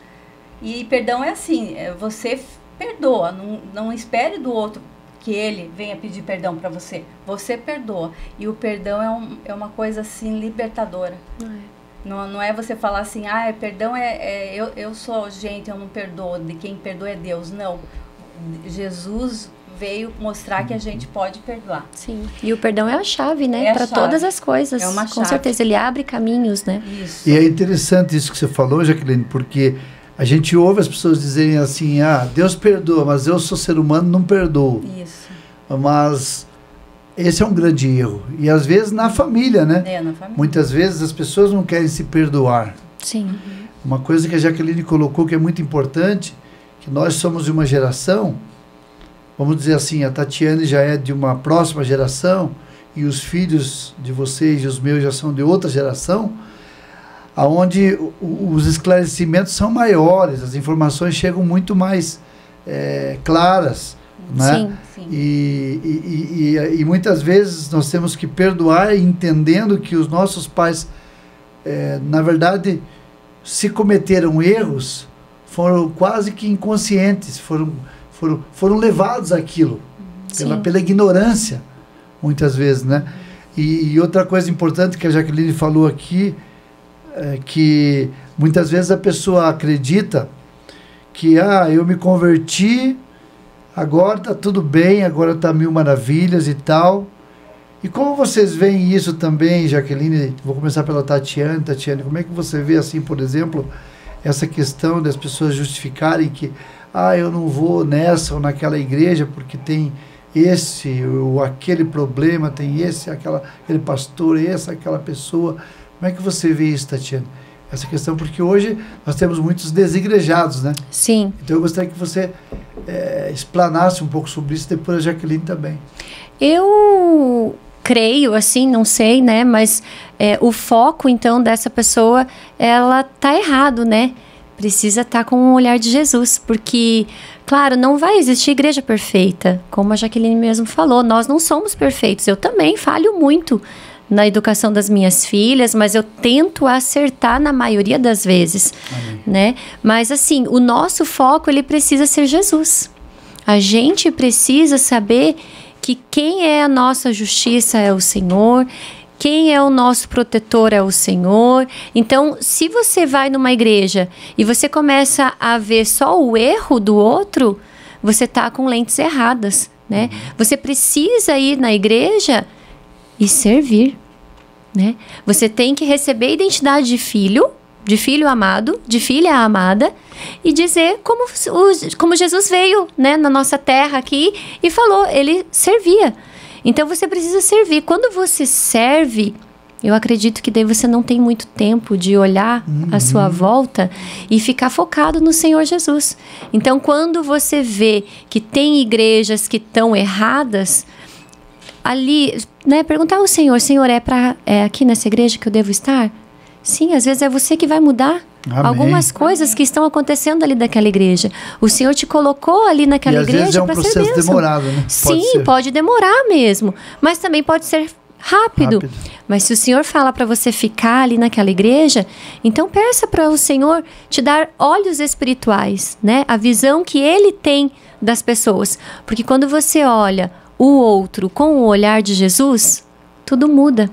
E perdão é assim, você perdoa, não espere do outro que ele venha pedir perdão para você. Você perdoa. E o perdão é uma coisa assim libertadora. Não é você falar assim, perdão eu sou gente, eu não perdoo, de quem perdoa é Deus. Não, Jesus veio mostrar que a gente pode perdoar. Sim, e o perdão é a chave, né, para todas as coisas. É uma chave. Com certeza, ele abre caminhos, né. Isso. E é interessante isso que você falou, Jaqueline, porque a gente ouve as pessoas dizerem assim, Deus perdoa, mas eu sou ser humano, não perdoo. Isso. Mas esse é um grande erro. E às vezes na família, né? Na família. Muitas vezes as pessoas não querem se perdoar. Sim. Uma coisa que a Jaqueline colocou que é muito importante, que nós somos de uma geração, vamos dizer assim, a Tatiane já é de uma próxima geração, e os filhos de vocês e os meus já são de outra geração, onde os esclarecimentos são maiores, as informações chegam muito mais claras. Né? Sim. E muitas vezes nós temos que perdoar, entendendo que os nossos pais, na verdade, se cometeram erros, foram quase que inconscientes, foram levados àquilo, pela ignorância, muitas vezes, né? E outra coisa importante que a Jaqueline falou aqui, que muitas vezes a pessoa acredita que, eu me converti, agora está tudo bem, agora está mil maravilhas e tal. E como vocês veem isso também, Jaqueline? Vou começar pela Tatiane. Tatiane, como é que você vê, assim, por exemplo, essa questão das pessoas justificarem que eu não vou nessa ou naquela igreja porque tem esse ou aquele problema, tem aquele pastor, aquela pessoa. Como é que você vê isso, Tatiane? Essa questão, porque hoje nós temos muitos desigrejados, né? Sim. Então eu gostaria que você explanasse um pouco sobre isso, depois a Jaqueline também. Eu creio, assim, não sei, né? Mas o foco, então, dessa pessoa, ela tá errado, né? precisa estar com o olhar de Jesus, porque, claro, não vai existir igreja perfeita, como a Jaqueline mesmo falou, nós não somos perfeitos, eu também falho muito na educação das minhas filhas, mas eu tento acertar na maioria das vezes, né? Mas assim, o nosso foco, ele precisa ser Jesus. A gente precisa saber que quem é a nossa justiça é o Senhor, quem é o nosso protetor é o Senhor. Então, se você vai numa igreja e você começa a ver só o erro do outro, você está com lentes erradas, né? Você precisa ir na igreja e servir, né? Você tem que receber a identidade de filho amado, de filha amada, e dizer como Jesus veio, né, na nossa terra aqui e falou, ele servia. Então você precisa servir. Quando você serve, eu acredito que daí você não tem muito tempo de olhar à sua volta e ficar focado no Senhor Jesus. Então quando você vê que tem igrejas que estão erradas, ali, né, perguntar ao Senhor, Senhor, é aqui nessa igreja que eu devo estar? Sim, às vezes é você que vai mudar algumas coisas que estão acontecendo ali daquela igreja. O Senhor te colocou ali naquela igreja para ser bênção. É um processo demorado, né? Sim, pode demorar mesmo, mas também pode ser rápido. Mas se o Senhor fala para você ficar ali naquela igreja, então peça para o Senhor te dar olhos espirituais, né? A visão que Ele tem das pessoas. Porque quando você olha o outro com o olhar de Jesus, tudo muda.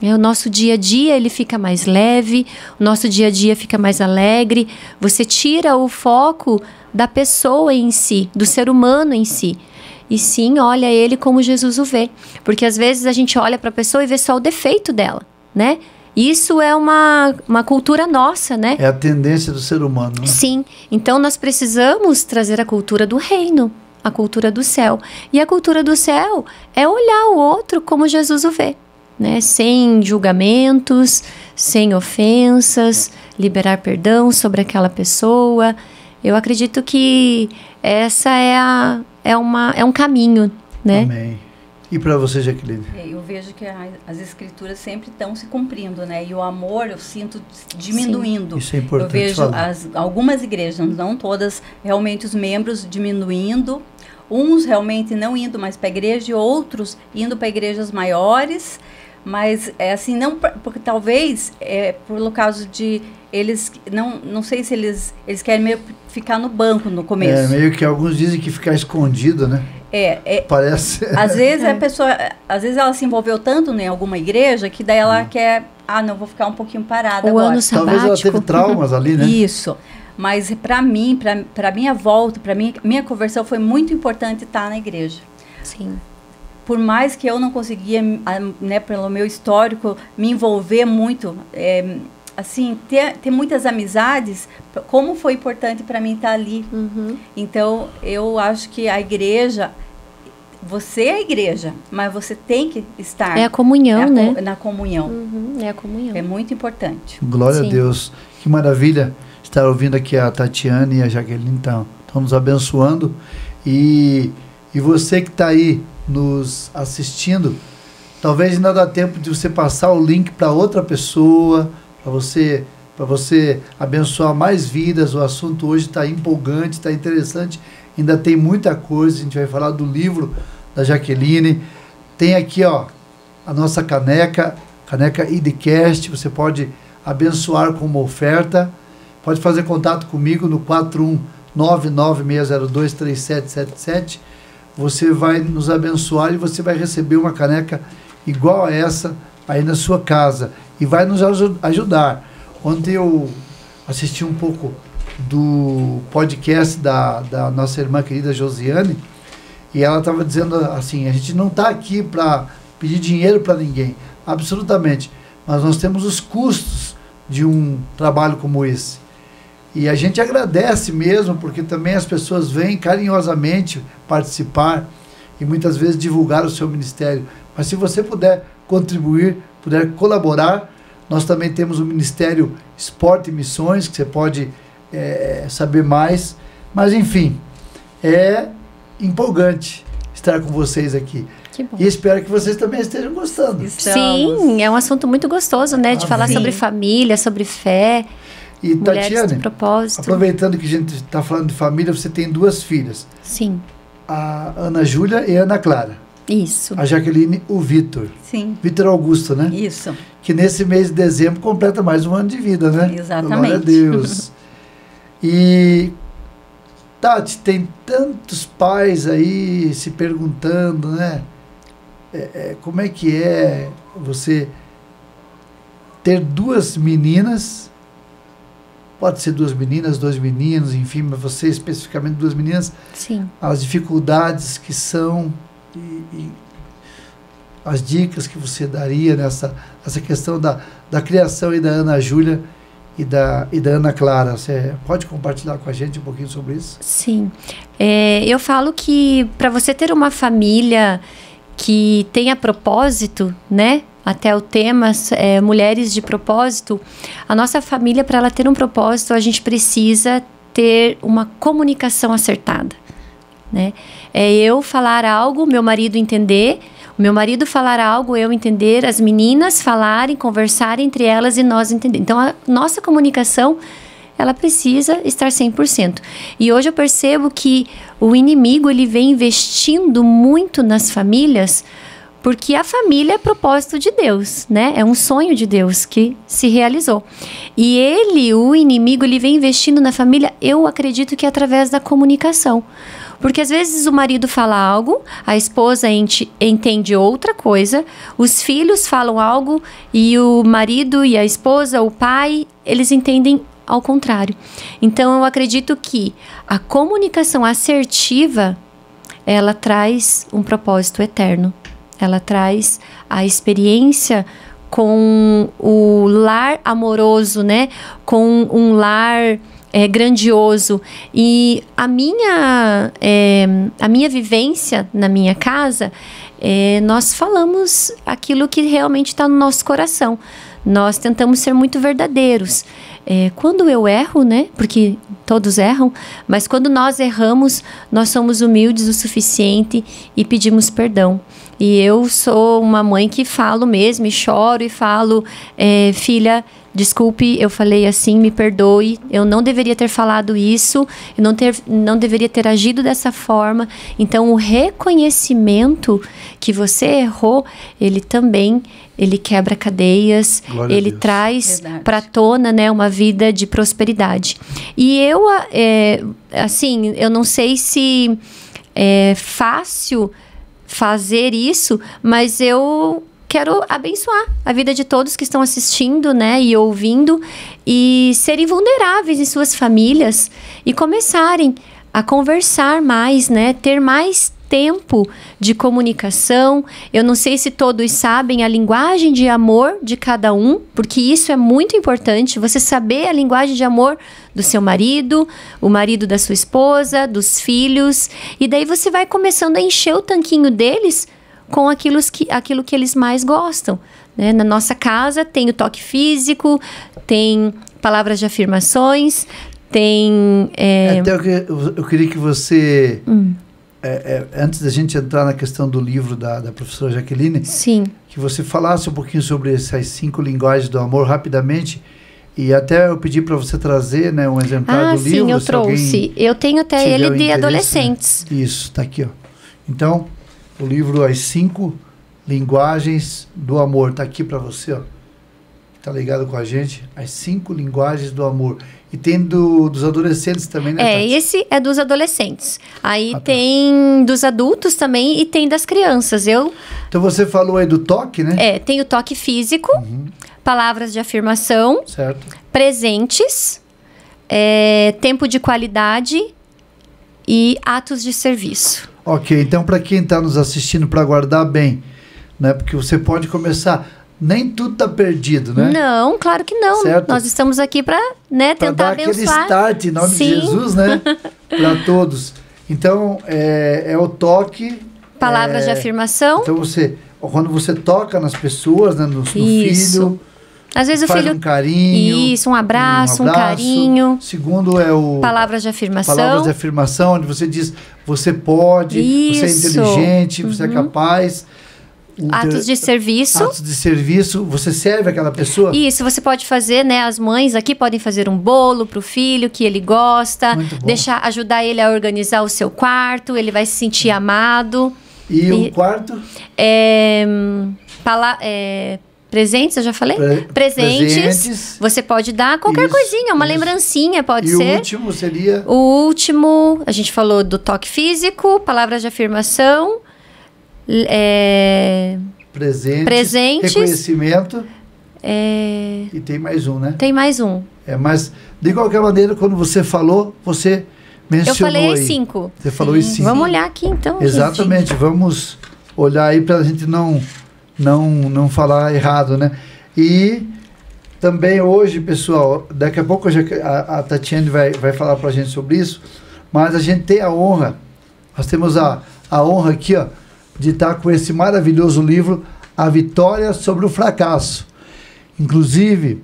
O nosso dia a dia ele fica mais leve, o nosso dia a dia fica mais alegre. Você tira o foco da pessoa em si, do ser humano em si. E sim, olha ele como Jesus o vê. Porque às vezes a gente olha para a pessoa e vê só o defeito dela, né? Isso é uma cultura nossa, né? É a tendência do ser humano, né? Sim. Então nós precisamos trazer a cultura do reino, a cultura do céu. E a cultura do céu é olhar o outro como Jesus o vê, né? Sem julgamentos, sem ofensas, liberar perdão sobre aquela pessoa. Eu acredito que essa é um caminho, né? Amém. E para você, Jaqueline? Eu vejo que as escrituras sempre estão se cumprindo, né? E o amor eu sinto diminuindo. Sim, isso é importante. Eu vejo algumas igrejas, não todas, realmente os membros diminuindo. Uns realmente não indo mais para a igreja e outros indo para igrejas maiores. Mas é assim, não porque talvez pelo caso de eles não sei se eles querem meio ficar no banco no começo. Meio que alguns dizem que ficar escondido, né? Parece. Às vezes a pessoa, às vezes ela se envolveu tanto em alguma igreja que daí ela quer, não vou ficar um pouquinho parada agora. Ano sabático. Talvez ela teve traumas ali, né? Isso. Mas para mim, para minha volta, para minha conversão foi muito importante estar na igreja. Sim. Por mais que eu não conseguia, né, pelo meu histórico, me envolver muito, assim, ter muitas amizades, como foi importante para mim estar ali. Então, eu acho que a igreja, você é a igreja, mas você tem que estar. É a comunhão, né? Na comunhão. É a comunhão. É muito importante. Glória a Deus. Que maravilha estar ouvindo aqui a Tatiane e a Jaqueline, estão nos abençoando. E você que está aí nos assistindo, talvez ainda dá tempo de você passar o link para outra pessoa, para você abençoar mais vidas. O assunto hoje está empolgante, está interessante, ainda tem muita coisa. A gente vai falar do livro da Jaqueline. Tem aqui, ó, a nossa caneca IDCast. Você pode abençoar com uma oferta. Pode fazer contato comigo no 41996023777. Você vai nos abençoar e você vai receber uma caneca igual a essa aí na sua casa. E vai nos ajudar. Ontem eu assisti um pouco do podcast da nossa irmã querida Josiane, e ela estava dizendo assim, a gente não está aqui para pedir dinheiro para ninguém, absolutamente, mas nós temos os custos de um trabalho como esse. E a gente agradece mesmo, porque também as pessoas vêm carinhosamente participar e muitas vezes divulgar o seu ministério. Mas se você puder contribuir, puder colaborar, nós também temos o Ministério Esporte e Missões, que você pode saber mais. Mas enfim, é empolgante estar com vocês aqui. Que bom. E espero que vocês também estejam gostando. Sim, é um assunto muito gostoso, né? De falar sobre família, sobre fé. E Mulheres Tatiane, de Propósito. aproveitando que a gente está falando de família, você tem 2 filhas. Sim, A Ana Júlia e a Ana Clara. isso. A Jaqueline, o Vitor. Sim, Vitor Augusto, né? isso. Que nesse mês de dezembro completa mais um ano de vida, né? Exatamente. Glória a Deus. E, Tati, tem tantos pais aí se perguntando, né? Como é que é você ter 2 meninas, pode ser 2 meninas, 2 meninos, enfim, mas você especificamente 2 meninas, Sim. as dificuldades que são e as dicas que você daria nessa questão da criação aí da Ana Júlia e da Ana Clara. Você pode compartilhar com a gente um pouquinho sobre isso? Sim. Eu falo que para você ter uma família que tenha propósito, né? Até o tema Mulheres de Propósito, a nossa família, para ela ter um propósito, a gente precisa ter uma comunicação acertada, né? Eu falar algo, meu marido entender, o meu marido falar algo, eu entender, as meninas falarem, conversarem entre elas e nós entender. Então, a nossa comunicação, ela precisa estar 100%. E hoje eu percebo que o inimigo, ele vem investindo muito nas famílias, porque a família é propósito de Deus, né? É um sonho de Deus que se realizou. E o inimigo, ele vem investindo na família, eu acredito que através da comunicação. Porque às vezes o marido fala algo, a esposa entende outra coisa, os filhos falam algo e o marido e a esposa, o pai, eles entendem ao contrário. Então eu acredito que a comunicação assertiva, ela traz um propósito eterno. Ela traz a experiência com o lar amoroso, né? Com um lar grandioso. E a minha vivência na minha casa, nós falamos aquilo que realmente está no nosso coração. Nós tentamos ser muito verdadeiros. Quando eu erro, né? Porque todos erram, mas quando nós erramos, nós somos humildes o suficiente e pedimos perdão. E eu sou uma mãe que falo mesmo, e choro e falo, filha, desculpe, eu falei assim, me perdoe, eu não deveria ter falado isso, eu não deveria ter agido dessa forma. Então, o reconhecimento que você errou, ele quebra cadeias, ele traz para tona, né, uma vida de prosperidade. E eu, eu não sei se é fácil fazer isso, mas eu quero abençoar a vida de todos que estão assistindo, né, e ouvindo, e serem vulneráveis em suas famílias e começarem a conversar mais, né, ter mais tempo de comunicação. Eu não sei se todos sabem a linguagem de amor de cada um, porque isso é muito importante, você saber a linguagem de amor do seu marido, o marido da sua esposa, dos filhos, e daí você vai começando a encher o tanquinho deles com aquilo que eles mais gostam, né? Na nossa casa tem o toque físico, tem palavras de afirmações, tem... Até eu queria que você... antes da gente entrar na questão do livro da professora Jaqueline, sim, que você falasse um pouquinho sobre essas 5 linguagens do amor rapidamente, e até eu pedi para você trazer, né, um exemplar do livro. Sim, eu trouxe. Eu tenho até ele de adolescentes. Né? Isso, está aqui, ó. Então, o livro As 5 Linguagens do Amor está aqui para você, ó. Tá ligado com a gente? As 5 Linguagens do Amor. E tem dos adolescentes também, né, Tati? Esse é dos adolescentes. Aí tem dos adultos também e tem das crianças. Então você falou aí do toque, né? Tem o toque físico, palavras de afirmação, certo, presentes, tempo de qualidade e atos de serviço. Ok, então para quem está nos assistindo, para guardar bem, né? Porque você pode começar... Nem tudo está perdido, né? Não, claro que não. Certo? Nós estamos aqui para, né, tentar abençoar. Aquele start em nome de Jesus, né? Para todos. Então, é o toque. Palavras de afirmação. Então, quando você toca nas pessoas, né, no filho... Às vezes faz o filho... um carinho. Isso, um abraço, um carinho. Segundo é o... Palavras de afirmação. Palavras de afirmação, onde você diz, você pode, você é inteligente, você é capaz... Atos de serviço. Atos de serviço, você serve aquela pessoa? Isso, você pode fazer, né? As mães aqui podem fazer um bolo pro filho que ele gosta, ajudar ele a organizar o seu quarto, ele vai se sentir amado. E o quarto? Presentes, eu já falei? Presentes. Você pode dar qualquer coisinha, uma lembrancinha, pode ser. E o último seria? O último, a gente falou do toque físico, palavras de afirmação. Presentes. Reconhecimento. E tem mais um, né? Tem mais um. Mas, de qualquer maneira, quando você falou, você mencionou. Eu falei aí. 5. Você falou os 5. Vamos olhar aqui, então. Exatamente. Gente. Vamos olhar aí para a gente não falar errado, né? E também hoje, pessoal, daqui a pouco a Tatiane vai falar para a gente sobre isso, mas a gente tem a honra, nós temos a honra aqui, ó, de estar com esse maravilhoso livro, A Vitória sobre o Fracasso. Inclusive,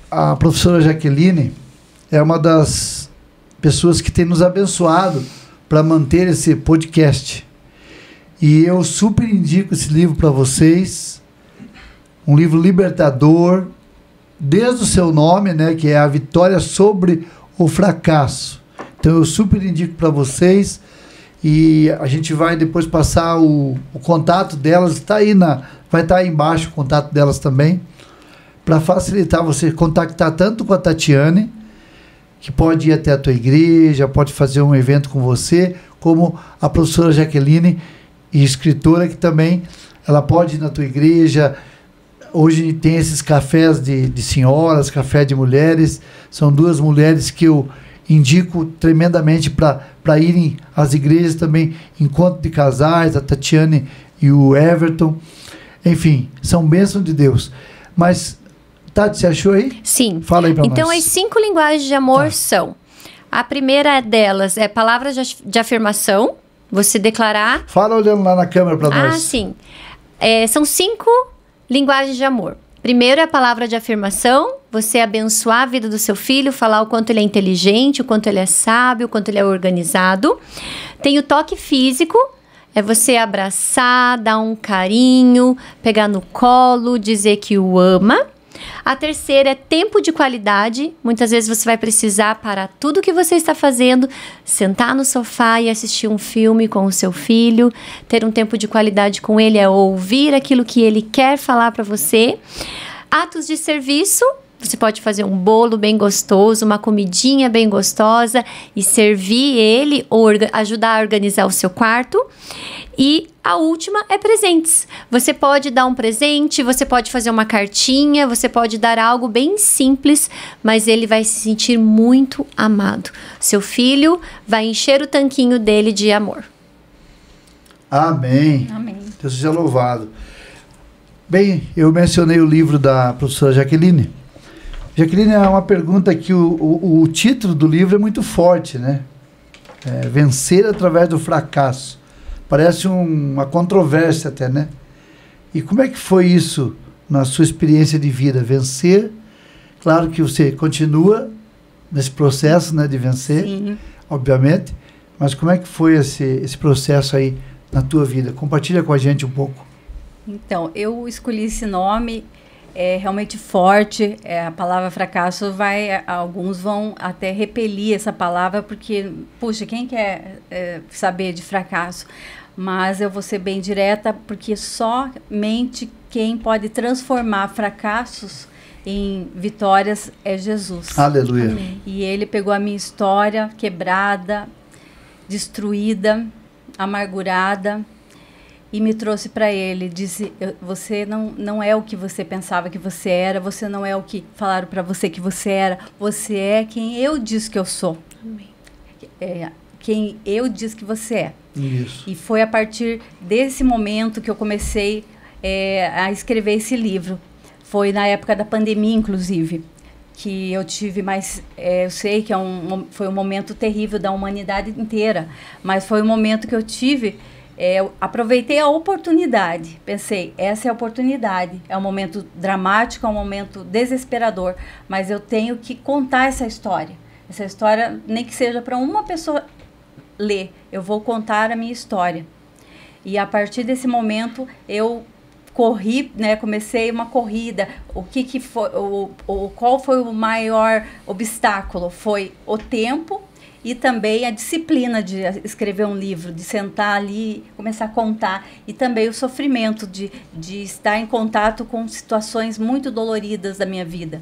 a professora Jaqueline é uma das pessoas que tem nos abençoado para manter esse podcast. E eu super indico esse livro para vocês. Um livro libertador, desde o seu nome, né, que é A Vitória sobre o Fracasso. Então eu super indico para vocês. E a gente vai depois passar o contato delas. Vai estar aí embaixo o contato delas também. Para facilitar você contactar tanto com a Tatiane, que pode ir até a tua igreja, pode fazer um evento com você, como a professora Jaqueline, e escritora, que também ela pode ir na tua igreja. Hoje tem esses cafés de senhoras, café de mulheres. São 2 mulheres que eu indico tremendamente para irem às igrejas também. Encontro de casais, a Tatiane e o Everton. Enfim, são bênçãos de Deus. Mas, Tati, você achou aí? Sim. Fala aí para nós. Então, as 5 linguagens de amor são... A primeira delas é palavras de afirmação. Você declarar... Fala olhando lá na câmera para nós. Ah, sim. São 5 linguagens de amor. Primeiro é a palavra de afirmação. Você abençoar a vida do seu filho, falar o quanto ele é inteligente, o quanto ele é sábio, o quanto ele é organizado. Tem o toque físico. É você abraçar, dar um carinho, pegar no colo, dizer que o ama. A terceira é tempo de qualidade. Muitas vezes você vai precisar parar tudo que você está fazendo, sentar no sofá e assistir um filme com o seu filho. Ter um tempo de qualidade com ele é ouvir aquilo que ele quer falar para você. Atos de serviço. Você pode fazer um bolo bem gostoso, uma comidinha bem gostosa e servir ele ou ajudar a organizar o seu quarto. E a última é presentes. Você pode dar um presente, você pode fazer uma cartinha, você pode dar algo bem simples, mas ele vai se sentir muito amado. Seu filho vai encher o tanquinho dele de amor. Amém. Amém. Deus seja louvado. Bem, eu mencionei o livro da professora Jaqueline. Jaqueline, é uma pergunta que o título do livro é muito forte, né? Vencer através do fracasso. Parece uma controvérsia até, né? E como é que foi isso na sua experiência de vida? Vencer, claro que você continua nesse processo, né, de vencer, sim, obviamente, mas como é que foi esse processo aí na tua vida? Compartilha com a gente um pouco. Então, eu escolhi esse nome, é realmente forte, a palavra fracasso alguns vão até repelir essa palavra, porque, puxa, quem quer saber de fracasso? Mas eu vou ser bem direta, porque somente quem pode transformar fracassos em vitórias é Jesus. Aleluia. Amém. E ele pegou a minha história quebrada, destruída, amargurada, e me trouxe para ele. Disse: você não é o que você pensava que você era, você não é o que falaram para você que você era, você é quem eu disse que eu sou. Amém. Quem eu disse que você é. Isso. E foi a partir desse momento que eu comecei a escrever esse livro. Foi na época da pandemia, inclusive, que eu tive mais... eu sei que foi um momento terrível da humanidade inteira, mas foi um momento que eu tive... eu aproveitei a oportunidade. Pensei, essa é a oportunidade. É um momento dramático, é um momento desesperador, mas eu tenho que contar essa história. Essa história, nem que seja para uma pessoa ler, eu vou contar a minha história. E a partir desse momento eu corri, né, comecei uma corrida. O que foi, qual foi o maior obstáculo? Foi o tempo e também a disciplina de escrever um livro, de sentar ali, começar a contar, e também o sofrimento de estar em contato com situações muito doloridas da minha vida.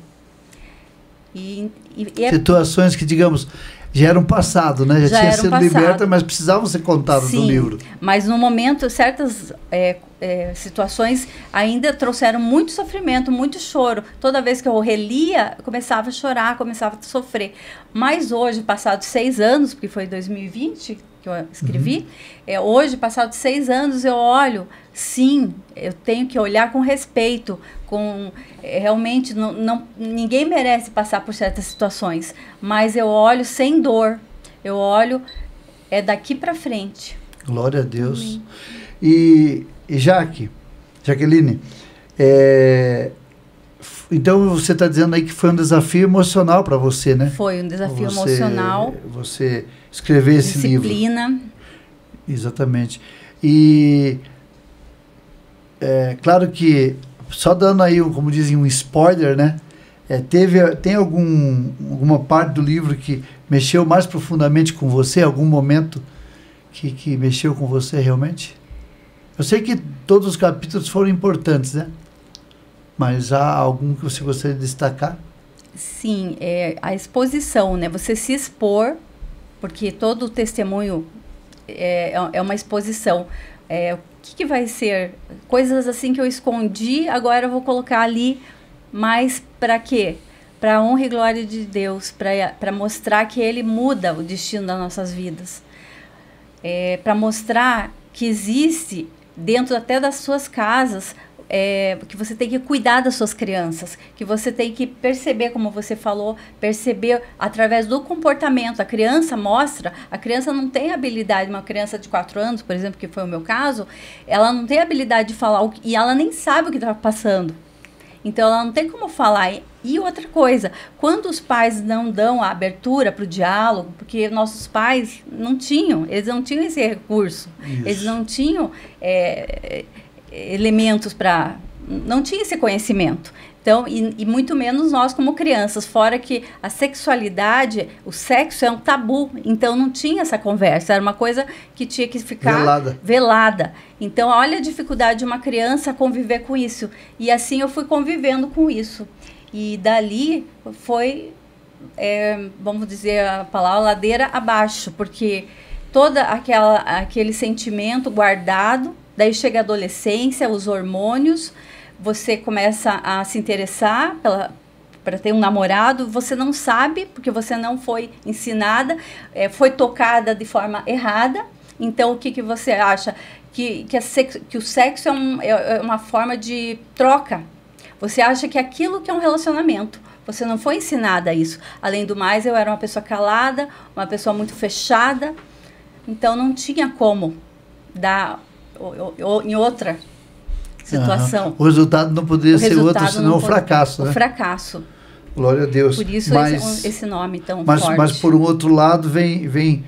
Situações que, digamos, já eram passado, né? Já tinha sido liberta, mas precisavam ser contadas no livro. Mas no momento, certas situações ainda trouxeram muito sofrimento, muito choro. Toda vez que eu relia, eu começava a chorar, começava a sofrer. Mas hoje, passados 6 anos, porque foi 2020 que eu escrevi, hoje, passados 6 anos, eu olho, sim, eu tenho que olhar com respeito, realmente ninguém merece passar por certas situações, mas eu olho sem dor, eu olho daqui para frente. Glória a Deus. Amém. E Jaqueline, então você está dizendo aí que foi um desafio emocional para você, né? Foi um desafio emocional. Você escrever esse livro. Disciplina. Exatamente. E claro que, só dando aí, como dizem, um spoiler, né? Tem alguma parte do livro que mexeu mais profundamente com você? Algum momento que mexeu com você realmente? Eu sei que todos os capítulos foram importantes, né? Mas há algum que você gostaria de destacar? Sim, a exposição, né? Você se expor, porque todo o testemunho é uma exposição. O que vai ser? Coisas assim que eu escondi, agora eu vou colocar ali, mas para quê? Para a honra e glória de Deus, para mostrar que Ele muda o destino das nossas vidas. Para mostrar que existe, dentro até das suas casas, que você tem que cuidar das suas crianças, que você tem que perceber, como você falou, perceber através do comportamento. A criança não tem habilidade, uma criança de 4 anos, por exemplo, que foi o meu caso, ela não tem habilidade de falar, e ela nem sabe o que está passando. Então, ela não tem como falar. E outra coisa, quando os pais não dão a abertura para o diálogo, porque nossos pais eles não tinham esse recurso, isso. Eles não tinham elementos não tinha esse conhecimento. Então, e muito menos nós como crianças, fora que a sexualidade, o sexo é um tabu, então não tinha essa conversa, era uma coisa que tinha que ficar velada. Então, olha a dificuldade de uma criança conviver com isso. E assim eu fui convivendo com isso. E dali foi, vamos dizer a palavra, ladeira abaixo, porque todo aquele sentimento guardado, daí chega a adolescência, os hormônios, você começa a se interessar para ter um namorado, você não sabe, porque você não foi ensinada, foi tocada de forma errada. Então, o que você acha? Que o sexo é uma forma de troca. Você acha que aquilo que é um relacionamento. Você não foi ensinada a isso. Além do mais, eu era uma pessoa calada, uma pessoa muito fechada. Então, não tinha como dar em outra situação. O resultado não poderia ser outro, senão o fracasso, né? O fracasso. Glória a Deus. Por isso esse nome tão forte. Mas por um outro lado vem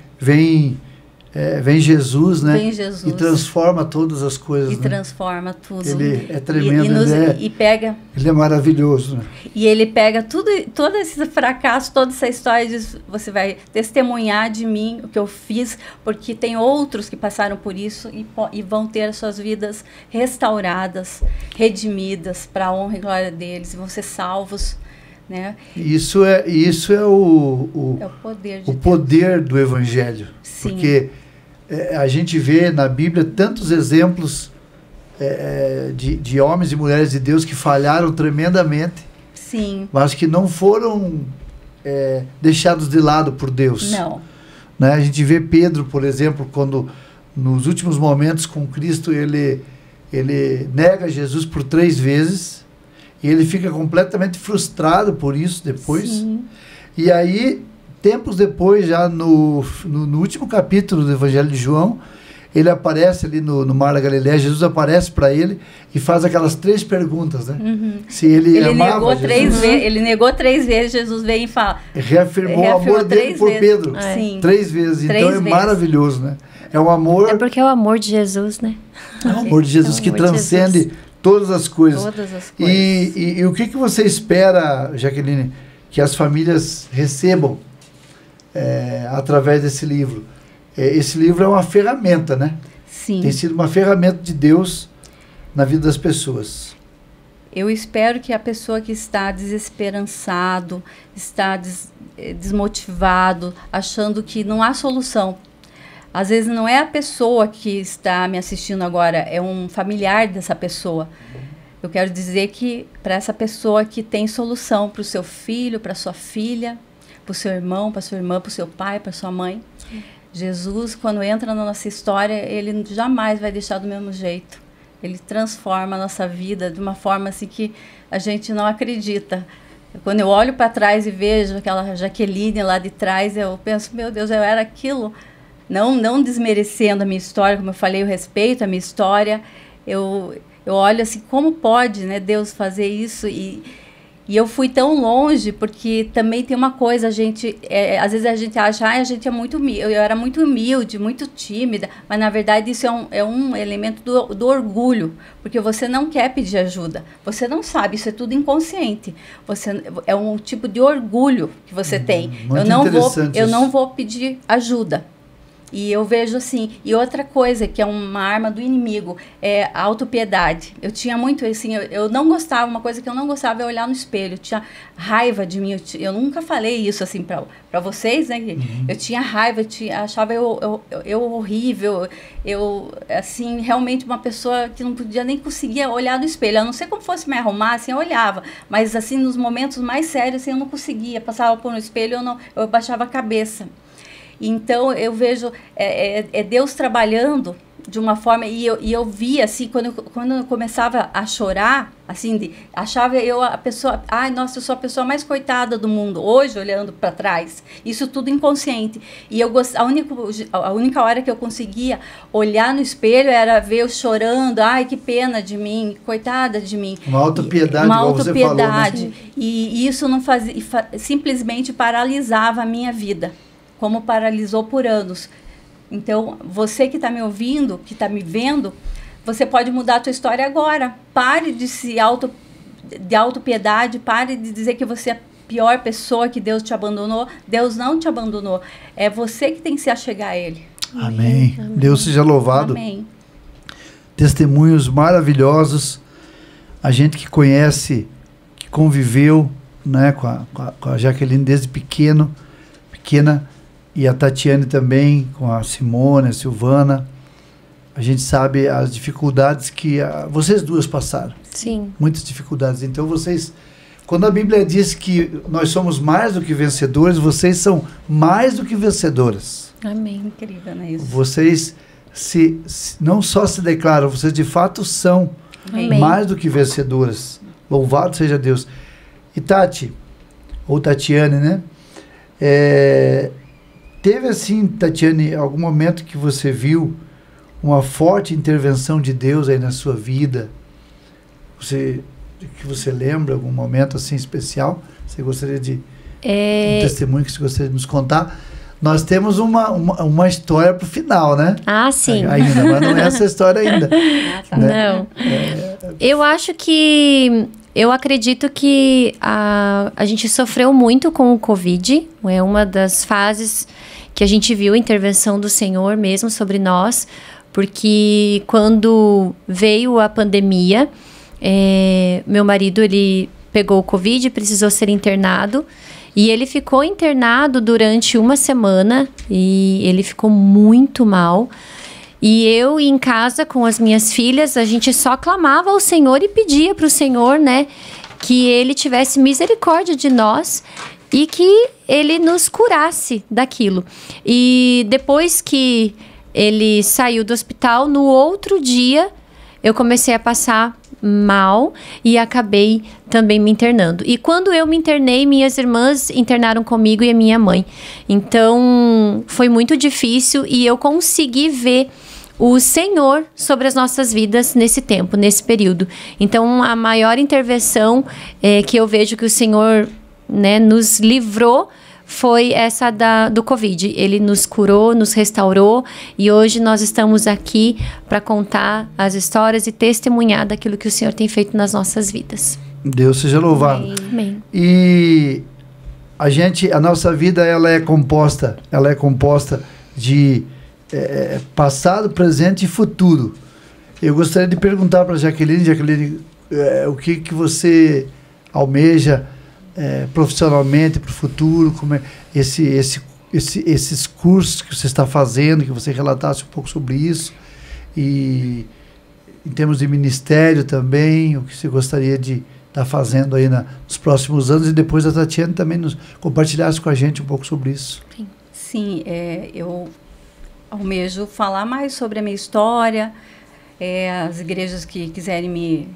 Jesus, né? Vem Jesus. E transforma todas as coisas. E transforma tudo. Ele é tremendo. Ele é maravilhoso, né? E ele pega todo esse fracasso, toda essa história e diz, você vai testemunhar de mim o que eu fiz, porque tem outros que passaram por isso e vão ter as suas vidas restauradas, redimidas, para a honra e glória deles, e vão ser salvos. Né? Isso é o poder do Evangelho. Sim. Porque a gente vê na Bíblia tantos exemplos de homens e mulheres de Deus que falharam tremendamente, sim, mas que não foram deixados de lado por Deus. Não. Né? A gente vê Pedro, por exemplo, quando nos últimos momentos com Cristo ele nega Jesus por 3 vezes. E ele fica completamente frustrado por isso depois. Sim. E aí, tempos depois, já no último capítulo do Evangelho de João, ele aparece ali no Mar da Galileia, Jesus aparece para ele e faz aquelas 3 perguntas, né? Uhum. Se ele amava Jesus. Ele negou 3 vezes, Jesus vem e fala... Reafirmou o amor dele por Pedro. Sim. 3 vezes. Então 3 vezes. Maravilhoso, né? É um amor... É porque é o amor de Jesus, né? É o amor de Jesus que transcende todas as coisas. Todas as coisas. E o que você espera, Jaqueline, que as famílias recebam através desse livro? Esse livro é uma ferramenta, né? Sim. Tem sido uma ferramenta de Deus na vida das pessoas. Eu espero que a pessoa que está desesperançado, está desmotivado, achando que não há solução. Às vezes não é a pessoa que está me assistindo agora, é um familiar dessa pessoa. Eu quero dizer que para essa pessoa que tem solução para o seu filho, para sua filha, para o seu irmão, para sua irmã, para o seu pai, para sua mãe. Jesus, quando entra na nossa história, ele jamais vai deixar do mesmo jeito. Ele transforma a nossa vida de uma forma assim que a gente não acredita. Quando eu olho para trás e vejo aquela Jaqueline lá de trás, eu penso, meu Deus, eu era aquilo. Não desmerecendo a minha história, como eu falei, eu respeito a minha história. Eu olho assim, como pode, né, Deus fazer isso? E eu fui tão longe, porque também tem uma coisa, às vezes a gente acha, a gente é muito humilde, eu era muito humilde, muito tímida, mas na verdade isso é um elemento do orgulho, porque você não quer pedir ajuda, você não sabe, isso é tudo inconsciente, é um tipo de orgulho que você tem, eu não vou pedir ajuda. E eu vejo assim, e outra coisa que é uma arma do inimigo, é a autopiedade. Eu tinha muito assim, eu não gostava, uma coisa que eu não gostava é olhar no espelho, eu tinha raiva de mim, eu nunca falei isso assim para vocês, né? Eu tinha raiva, achava eu horrível, eu assim, realmente uma pessoa que não podia nem conseguia olhar no espelho, a não ser como fosse me arrumar, assim, eu olhava, mas assim, nos momentos mais sérios, assim, eu não conseguia, passava por um espelho, eu baixava a cabeça. Então, eu vejo Deus trabalhando de uma forma... E eu via, assim, quando eu começava a chorar, assim, achava eu a pessoa... Ai, nossa, eu sou a pessoa mais coitada do mundo. Hoje, olhando para trás, isso tudo inconsciente. E a única hora que eu conseguia olhar no espelho era ver eu chorando. Ai, que pena de mim, coitada de mim. Uma autopiedade, igual você falou, né? E isso não fazia... simplesmente paralisava a minha vida, como paralisou por anos. Então, você que está me ouvindo, que está me vendo, você pode mudar a tua história agora. Pare de autopiedade, pare de dizer que você é a pior pessoa, que Deus te abandonou. Deus não te abandonou. É você que tem que se achegar a Ele. Amém. Amém. Deus seja louvado. Amém. Testemunhos maravilhosos. A gente que conhece, que conviveu, né, com a Jaqueline desde pequena, e a Tatiane também, com a Simone, a Silvana. A gente sabe as dificuldades que vocês duas passaram. Sim. Muitas dificuldades. Então vocês, quando a Bíblia diz que nós somos mais do que vencedores, vocês são mais do que vencedoras. Amém. Incrível, não é isso? Vocês não só se declaram, vocês de fato são Amém. Mais do que vencedoras. Louvado seja Deus. E Tati, ou Tatiane, né? Teve assim, Tatiane, algum momento que você viu uma forte intervenção de Deus aí na sua vida? Que você lembra algum momento assim especial? Você gostaria de um testemunho que você gostaria de nos contar? Nós temos uma história para o final, né? Ah, sim. Ainda, mas não é essa história ainda. Né? Não. Eu acredito que a gente sofreu muito com o Covid. É uma das fases que a gente viu a intervenção do Senhor mesmo sobre nós, porque quando veio a pandemia, meu marido, ele pegou o Covid e precisou ser internado, e ele ficou internado durante uma semana, e ele ficou muito mal. E eu, em casa, com as minhas filhas, a gente só clamava ao Senhor e pedia para o Senhor, né, que Ele tivesse misericórdia de nós e que Ele nos curasse daquilo. E depois que ele saiu do hospital, no outro dia, eu comecei a passar mal e acabei também me internando. E quando eu me internei, minhas irmãs internaram comigo e a minha mãe. Então, foi muito difícil e eu consegui ver o Senhor sobre as nossas vidas nesse tempo, nesse período. Então, a maior intervenção que eu vejo que o Senhor, né, nos livrou foi essa do Covid. Ele nos curou, nos restaurou e hoje nós estamos aqui para contar as histórias e testemunhar daquilo que o Senhor tem feito nas nossas vidas. Deus seja louvado. Amém. E a nossa vida ela é composta de passado, presente e futuro. Eu gostaria de perguntar para Jaqueline, o que você almeja profissionalmente para o futuro, como é esses cursos que você está fazendo, que você relatasse um pouco sobre isso, e em termos de ministério também, o que você gostaria de estar fazendo aí nos próximos anos, e depois a Tatiane também nos compartilhasse com a gente um pouco sobre isso. Sim, eu almejo falar mais sobre a minha história, as igrejas que quiserem me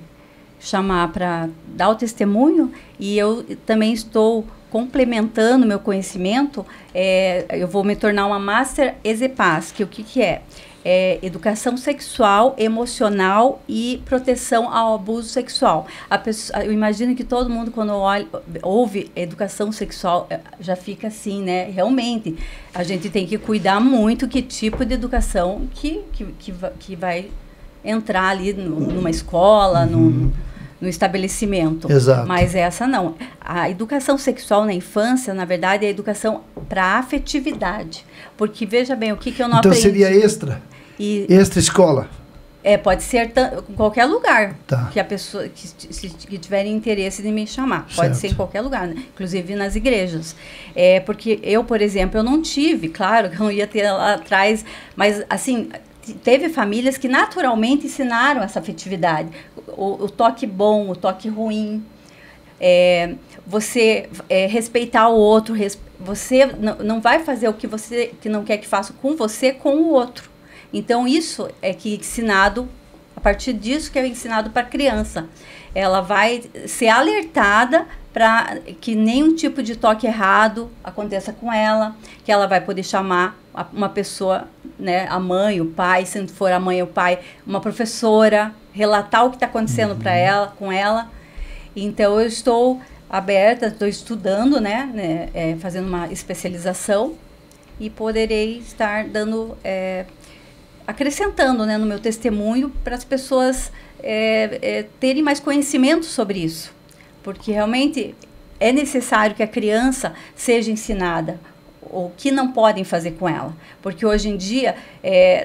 chamar para dar o testemunho, e eu também estou complementando meu conhecimento, eu vou me tornar uma Master EZPAS, que o que é? Educação sexual, emocional e proteção ao abuso sexual. Eu imagino que todo mundo, quando ouve educação sexual, já fica assim, né? Realmente, a gente tem que cuidar muito que tipo de educação que vai entrar ali numa escola, no estabelecimento. Exato. Mas essa não. A educação sexual na infância, na verdade, é a educação para afetividade. Porque, veja bem, o que eu não aprendi. Então seria extra? Extra escola? Pode ser em qualquer lugar. Tá. Que a pessoa que tiver interesse de me chamar. Pode Certo. ser em qualquer lugar, né? Inclusive nas igrejas. Porque eu, por exemplo, eu não tive, claro, que eu não ia ter lá atrás, mas assim, teve famílias que naturalmente ensinaram essa afetividade. O toque bom, o toque ruim. Você respeitar o outro. Você não vai fazer o que você que não quer que faça com você, com o outro. Então, isso é que ensinado, a partir disso que é ensinado para a criança. Ela vai ser alertada para que nenhum tipo de toque errado aconteça com ela, que ela vai poder chamar uma pessoa, né, a mãe, o pai, se não for a mãe ou o pai, uma professora, relatar o que está acontecendo com ela. Então, eu estou aberta, estou estudando, né, fazendo uma especialização e poderei estar dando, acrescentando, né, no meu testemunho para as pessoas terem mais conhecimento sobre isso. Porque realmente é necessário que a criança seja ensinada o que não podem fazer com ela. Porque hoje em dia,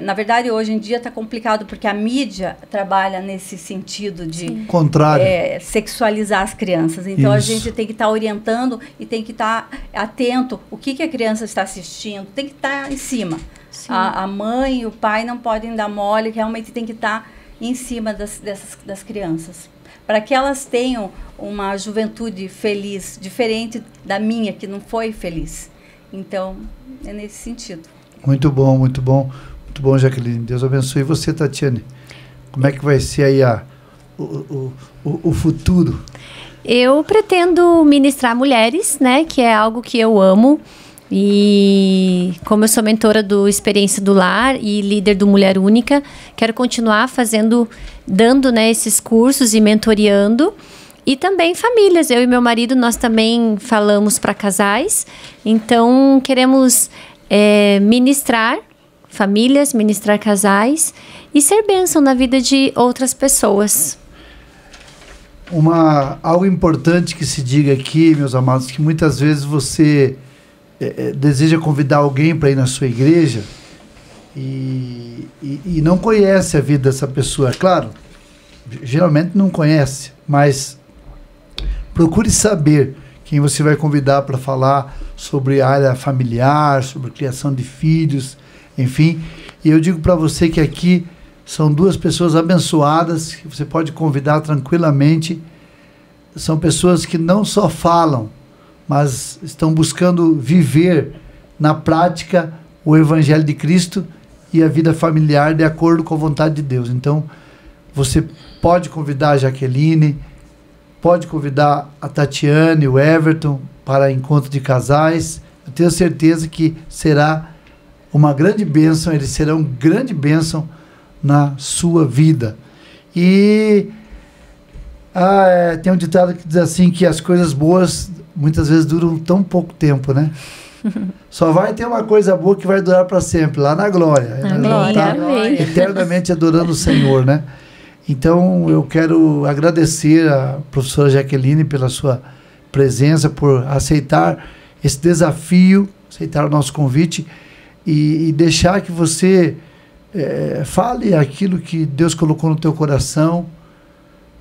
na verdade, hoje em dia está complicado porque a mídia trabalha nesse sentido de sexualizar as crianças. Então, a gente tem que estar orientando e tem que estar atento o que a criança está assistindo, tem que estar em cima. A mãe e o pai não podem dar mole, realmente tem que estar em cima das crianças. Para que elas tenham uma juventude feliz, diferente da minha, que não foi feliz. Então, é nesse sentido. Muito bom, muito bom. Muito bom, Jaqueline. Deus abençoe você, Tatiane. Como é que vai ser aí o futuro? Eu pretendo ministrar mulheres, né? Que é algo que eu amo. E como eu sou mentora do Experiência do Lar e líder do Mulher Única, quero continuar dando, né, esses cursos e mentoreando. E também famílias. Eu e meu marido, nós também falamos para casais. Então, queremos ministrar famílias, ministrar casais e ser bênção na vida de outras pessoas. Algo importante que se diga aqui, meus amados, que muitas vezes você deseja convidar alguém para ir na sua igreja e não conhece a vida dessa pessoa. Claro, geralmente não conhece, mas procure saber quem você vai convidar para falar sobre a área familiar, sobre criação de filhos, enfim. E eu digo para você que aqui são duas pessoas abençoadas, que você pode convidar tranquilamente. São pessoas que não só falam, mas estão buscando viver na prática o Evangelho de Cristo e a vida familiar de acordo com a vontade de Deus. Então, você pode convidar a Jaqueline, pode convidar a Tatiane, o Everton, para encontro de casais. Eu tenho certeza que será uma grande bênção, eles serão grande bênção na sua vida. E tem um ditado que diz assim, que as coisas boas muitas vezes duram tão pouco tempo, né? Só vai ter uma coisa boa que vai durar para sempre, lá na glória. Na glória. Tá eternamente adorando o Senhor, né? Então, eu quero agradecer a professora Jaqueline pela sua presença, por aceitar esse desafio, aceitar o nosso convite e deixar que você fale aquilo que Deus colocou no teu coração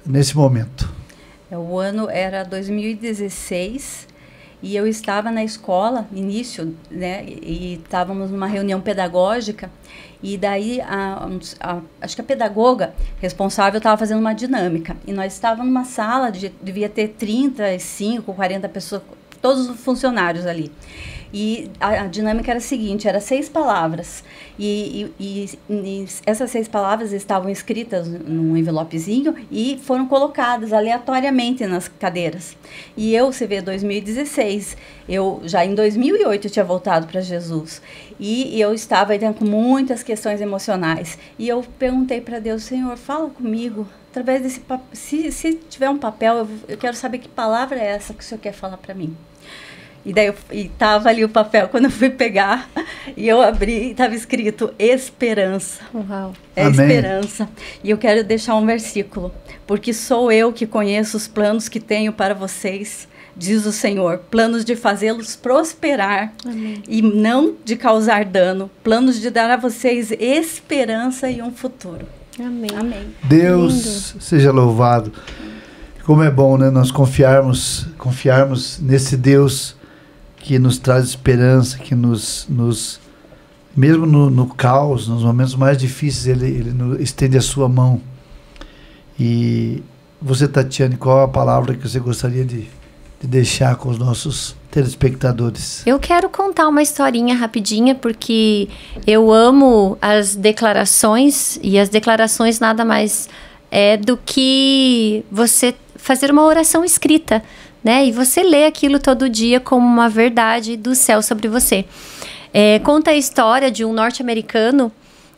nesse momento. O ano era 2016 e eu estava na escola, início, né, e estávamos numa reunião pedagógica e daí acho que a pedagoga responsável estava fazendo uma dinâmica e nós estávamos numa sala, devia ter 35, 40 pessoas, todos os funcionários ali. E a dinâmica era a seguinte, era 6 palavras. E essas 6 palavras estavam escritas num envelopezinho e foram colocadas aleatoriamente nas cadeiras. E você vê, 2016, já em 2008 eu tinha voltado para Jesus. E eu estava aí com muitas questões emocionais. E eu perguntei para Deus, Senhor, fala comigo. Através desse papel, se tiver um papel, eu quero saber que palavra é essa que o Senhor quer falar para mim. E daí estava ali o papel, quando eu fui pegar, e eu abri, e estava escrito esperança. Uau. Amém. Esperança. E eu quero deixar um versículo. Porque sou eu que conheço os planos que tenho para vocês, diz o Senhor. Planos de fazê-los prosperar. Amém. E não de causar dano. Planos de dar a vocês esperança e um futuro. Amém. Amém. Deus seja louvado. Como é bom, né? Nós confiarmos nesse Deus que nos traz esperança, que nos mesmo no caos, nos momentos mais difíceis, ele estende a sua mão. E você, Tatiane, qual a palavra que você gostaria de deixar com os nossos telespectadores? Eu quero contar uma historinha rapidinha, porque eu amo as declarações, e as declarações nada mais é do que você fazer uma oração escrita, né? E você lê aquilo todo dia como uma verdade do céu sobre você. Conta a história de um norte-americano.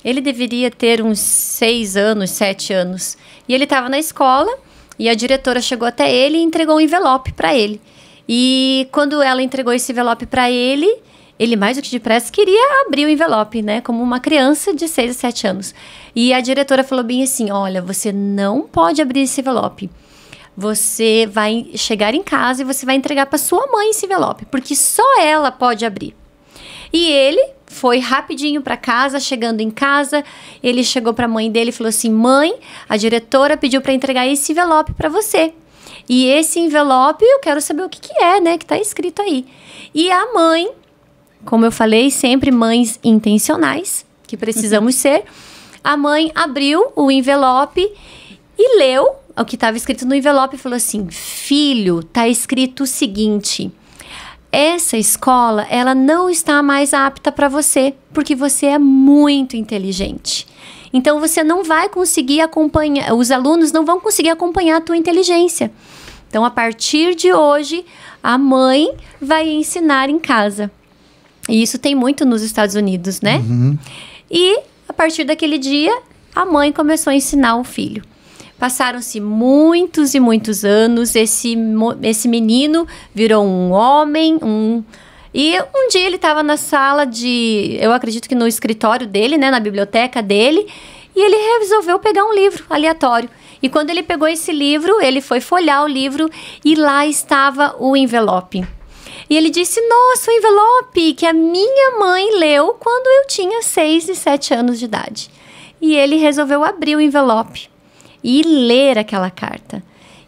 Ele deveria ter uns 6 anos, 7 anos. E ele estava na escola e a diretora chegou até ele e entregou um envelope para ele. E quando ela entregou esse envelope para ele, ele mais do que depressa queria abrir o envelope, né? Como uma criança de 6 a 7 anos. E a diretora falou bem assim, olha, você não pode abrir esse envelope. Você vai chegar em casa e você vai entregar para sua mãe esse envelope, porque só ela pode abrir. E ele foi rapidinho para casa. Chegando em casa, ele chegou para a mãe dele e falou assim, mãe, a diretora pediu para entregar esse envelope para você. E esse envelope, eu quero saber o que é, né, que está escrito aí. E a mãe, como eu falei, sempre mães intencionais, que precisamos ser, a mãe abriu o envelope e leu o que estava escrito no envelope e falou assim, filho, está escrito o seguinte, essa escola, ela não está mais apta para você, porque você é muito inteligente. Então, você não vai conseguir acompanhar, os alunos não vão conseguir acompanhar a tua inteligência. Então, a partir de hoje, a mãe vai ensinar em casa. E isso tem muito nos Estados Unidos, né? Uhum. E, a partir daquele dia, a mãe começou a ensinar o filho. Passaram-se muitos e muitos anos, esse menino virou um homem, e um dia ele estava na sala eu acredito que no escritório dele, né, na biblioteca dele, e ele resolveu pegar um livro aleatório. E quando ele pegou esse livro, ele foi folhear o livro e lá estava o envelope. E ele disse, nossa, o envelope que a minha mãe leu quando eu tinha 6 e 7 anos de idade. E ele resolveu abrir o envelope e ler aquela carta.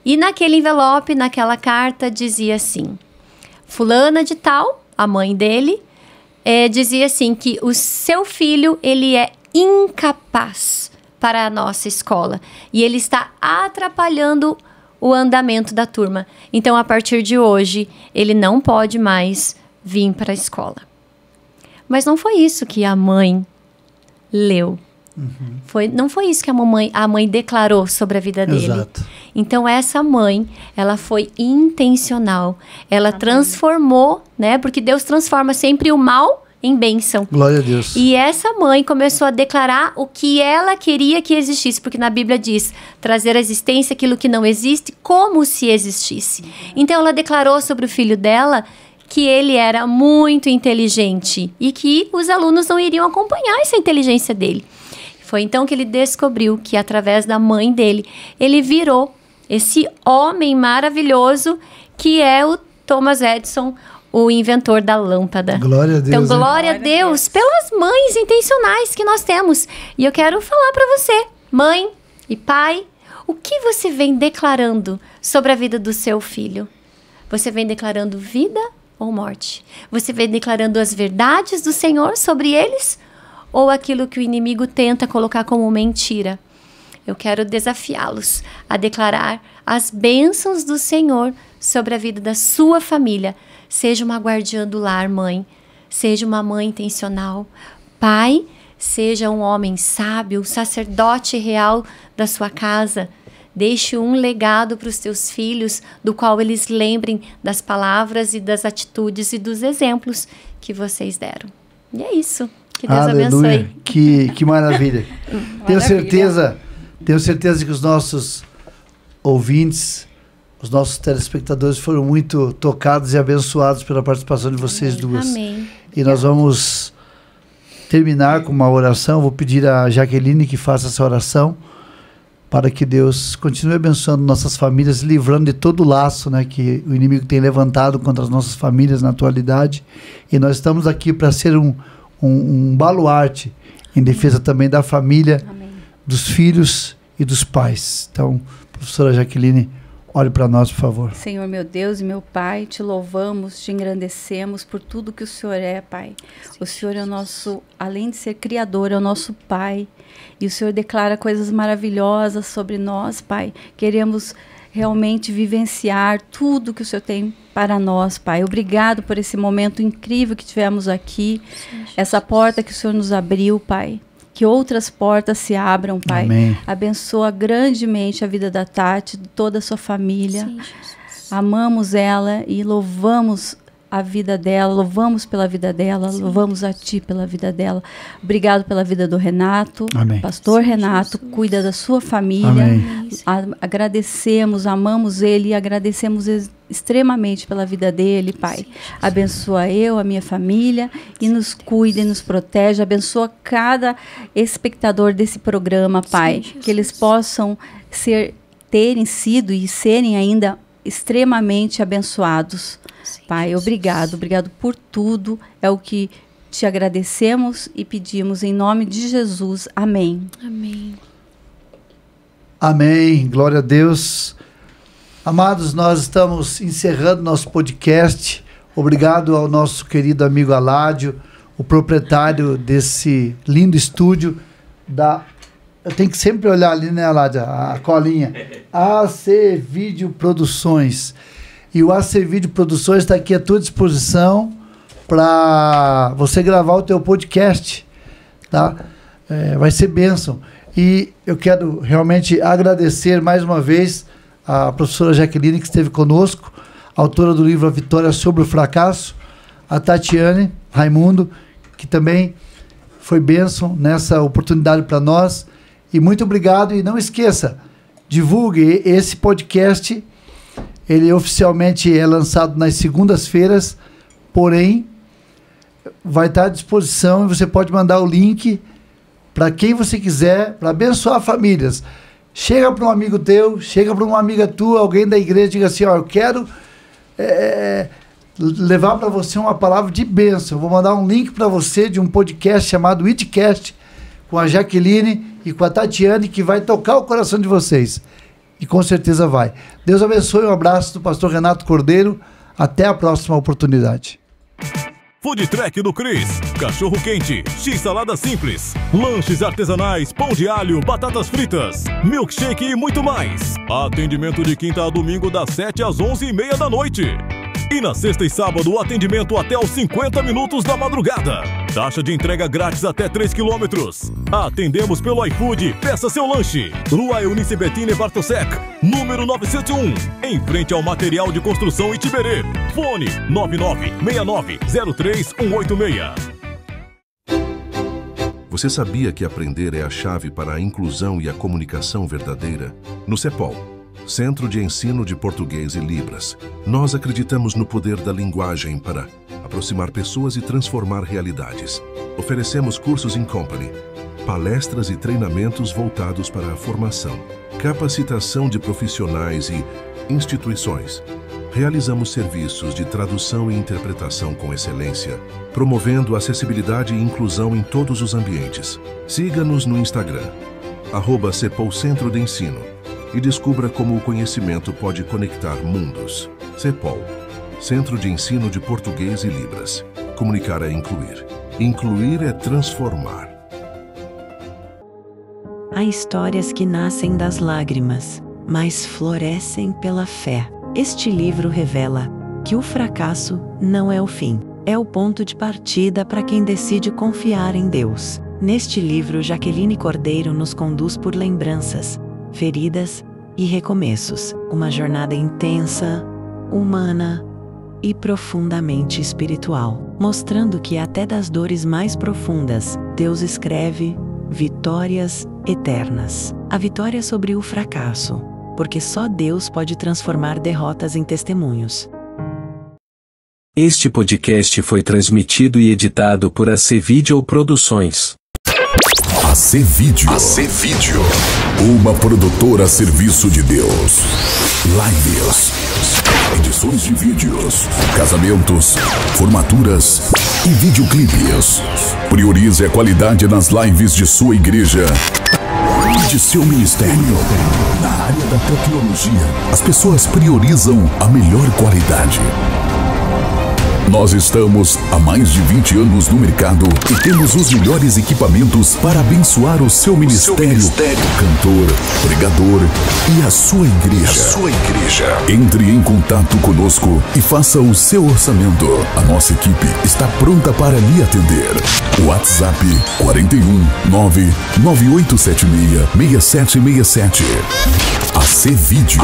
E naquele envelope, naquela carta, dizia assim, fulana de tal, a mãe dele, dizia assim que o seu filho, ele é incapaz para a nossa escola. E ele está atrapalhando o andamento da turma. Então, a partir de hoje, ele não pode mais vir para a escola. Mas não foi isso que a mãe leu. Uhum. Não foi isso que a mãe declarou sobre a vida dele. Exato. Então, essa mãe, ela foi intencional. Ela transformou, né? Porque Deus transforma sempre o mal em bênção. Glória a Deus. E essa mãe começou a declarar o que ela queria que existisse, porque na Bíblia diz, trazer à existência aquilo que não existe como se existisse. Então ela declarou sobre o filho dela que ele era muito inteligente e que os alunos não iriam acompanhar essa inteligência dele. Foi então que ele descobriu que através da mãe dele, ele virou esse homem maravilhoso que é o Thomas Edison, o inventor da lâmpada. Glória a Deus. Então, glória a Deus pelas mães intencionais que nós temos. E eu quero falar para você, mãe e pai, o que você vem declarando sobre a vida do seu filho? Você vem declarando vida ou morte? Você vem declarando as verdades do Senhor sobre eles? Ou aquilo que o inimigo tenta colocar como mentira? Eu quero desafiá-los a declarar as bênçãos do Senhor sobre a vida da sua família. Seja uma guardiã do lar, mãe. Seja uma mãe intencional. Pai, seja um homem sábio, sacerdote real da sua casa. Deixe um legado para os teus filhos, do qual eles lembrem das palavras e das atitudes e dos exemplos que vocês deram. E é isso. Que Deus abençoe. Que maravilha. Tenho certeza que os nossos ouvintes, os nossos telespectadores foram muito tocados e abençoados pela participação de vocês duas. Amém. E nós vamos terminar com uma oração. Vou pedir a Jaqueline que faça essa oração para que Deus continue abençoando nossas famílias, livrando de todo o laço, né, que o inimigo tem levantado contra as nossas famílias na atualidade. E nós estamos aqui para ser um baluarte em defesa também da família, Amém. Dos filhos e dos pais. Então, professora Jaqueline, olhe para nós, por favor. Senhor, meu Deus e meu Pai, te louvamos, te engrandecemos por tudo que o Senhor é, Pai. O Senhor é o nosso, além de ser Criador, é o nosso Pai. E o Senhor declara coisas maravilhosas sobre nós, Pai. Queremos realmente vivenciar tudo que o Senhor tem para nós, Pai. Obrigado por esse momento incrível que tivemos aqui. Essa porta que o Senhor nos abriu, Pai. Que outras portas se abram, Pai. Amém. Abençoa grandemente a vida da Tati, de toda a sua família. Sim, Jesus. Amamos ela e louvamos a vida dela, louvamos pela vida dela, Sim. louvamos a Ti pela vida dela. Obrigado pela vida do Renato. Amém. Pastor Sim, Renato, Jesus. cuida da sua família. Amém. Agradecemos, amamos ele e agradecemos extremamente pela vida dele, Pai. Sim, Jesus. Abençoa eu, a minha família e nos cuida e nos protege. Abençoa cada espectador desse programa, Pai. Sim, Que eles Jesus. possam terem sido e serem ainda extremamente abençoados. Sim, Pai, Jesus. obrigado por tudo. É o que te agradecemos e pedimos em nome de Jesus. Amém. Amém. Amém, glória a Deus. Amados, nós estamos encerrando nosso podcast. Obrigado ao nosso querido amigo Aládio, o proprietário desse lindo estúdio da... Eu tenho que sempre olhar ali, né, Aládio, a colinha. AC Vídeo Produções. E o AC Vídeo Produções está aqui à tua disposição para você gravar o teu podcast, tá? Vai ser bênção. E eu quero realmente agradecer mais uma vez a professora Jaqueline, que esteve conosco, autora do livro A Vitória sobre o Fracasso, a Tatiane Raimundo, que também foi bênção nessa oportunidade para nós. E muito obrigado. E não esqueça, divulgue esse podcast. Ele oficialmente é lançado nas segundas-feiras, porém vai estar à disposição e você pode mandar o link para quem você quiser, para abençoar famílias. Chega para um amigo teu, chega para uma amiga tua, alguém da igreja, diga assim, ó, eu quero levar para você uma palavra de bênção. Eu vou mandar um link para você de um podcast chamado Itcast, com a Jaqueline e com a Tatiane, que vai tocar o coração de vocês. E com certeza vai. Deus abençoe, um abraço do pastor Renato Cordeiro. Até a próxima oportunidade. Food Truck do Cris, cachorro quente, x-salada simples, lanches artesanais, pão de alho, batatas fritas, milkshake e muito mais. Atendimento de quinta a domingo das 7 às 11h30 da noite. E na sexta e sábado, atendimento até os 50 minutos da madrugada. Taxa de entrega grátis até 3 quilômetros. Atendemos pelo iFood. Peça seu lanche. Rua Eunice Bettine Bartosek, número 901. Em frente ao material de construção Itiberê. Fone 996903 186. Você sabia que aprender é a chave para a inclusão e a comunicação verdadeira? No CEPOL, Centro de Ensino de Português e Libras, nós acreditamos no poder da linguagem para aproximar pessoas e transformar realidades. Oferecemos cursos in company, palestras e treinamentos voltados para a formação, capacitação de profissionais e instituições. Realizamos serviços de tradução e interpretação com excelência, promovendo acessibilidade e inclusão em todos os ambientes. Siga-nos no Instagram, @CEPOL Centro de Ensino, e descubra como o conhecimento pode conectar mundos. CEPOL, Centro de Ensino de Português e Libras. Comunicar é incluir. Incluir é transformar. Há histórias que nascem das lágrimas, mas florescem pela fé. Este livro revela que o fracasso não é o fim, é o ponto de partida para quem decide confiar em Deus. Neste livro, Jaqueline Cordeiro nos conduz por lembranças, feridas e recomeços. Uma jornada intensa, humana e profundamente espiritual, mostrando que até das dores mais profundas, Deus escreve vitórias eternas. A vitória sobre o fracasso, porque só Deus pode transformar derrotas em testemunhos. Este podcast foi transmitido e editado por AC Video Produções. AC Video. Uma produtora a serviço de Deus. Lives, edições de vídeos, casamentos, formaturas e videoclipes. Priorize a qualidade nas lives de sua igreja e de seu ministério. Na área da tecnologia, as pessoas priorizam a melhor qualidade. Nós estamos há mais de 20 anos no mercado e temos os melhores equipamentos para abençoar o seu ministério, cantor, pregador e a sua igreja. Entre em contato conosco e faça o seu orçamento. A nossa equipe está pronta para lhe atender. WhatsApp 41 99876 6767. AC Video.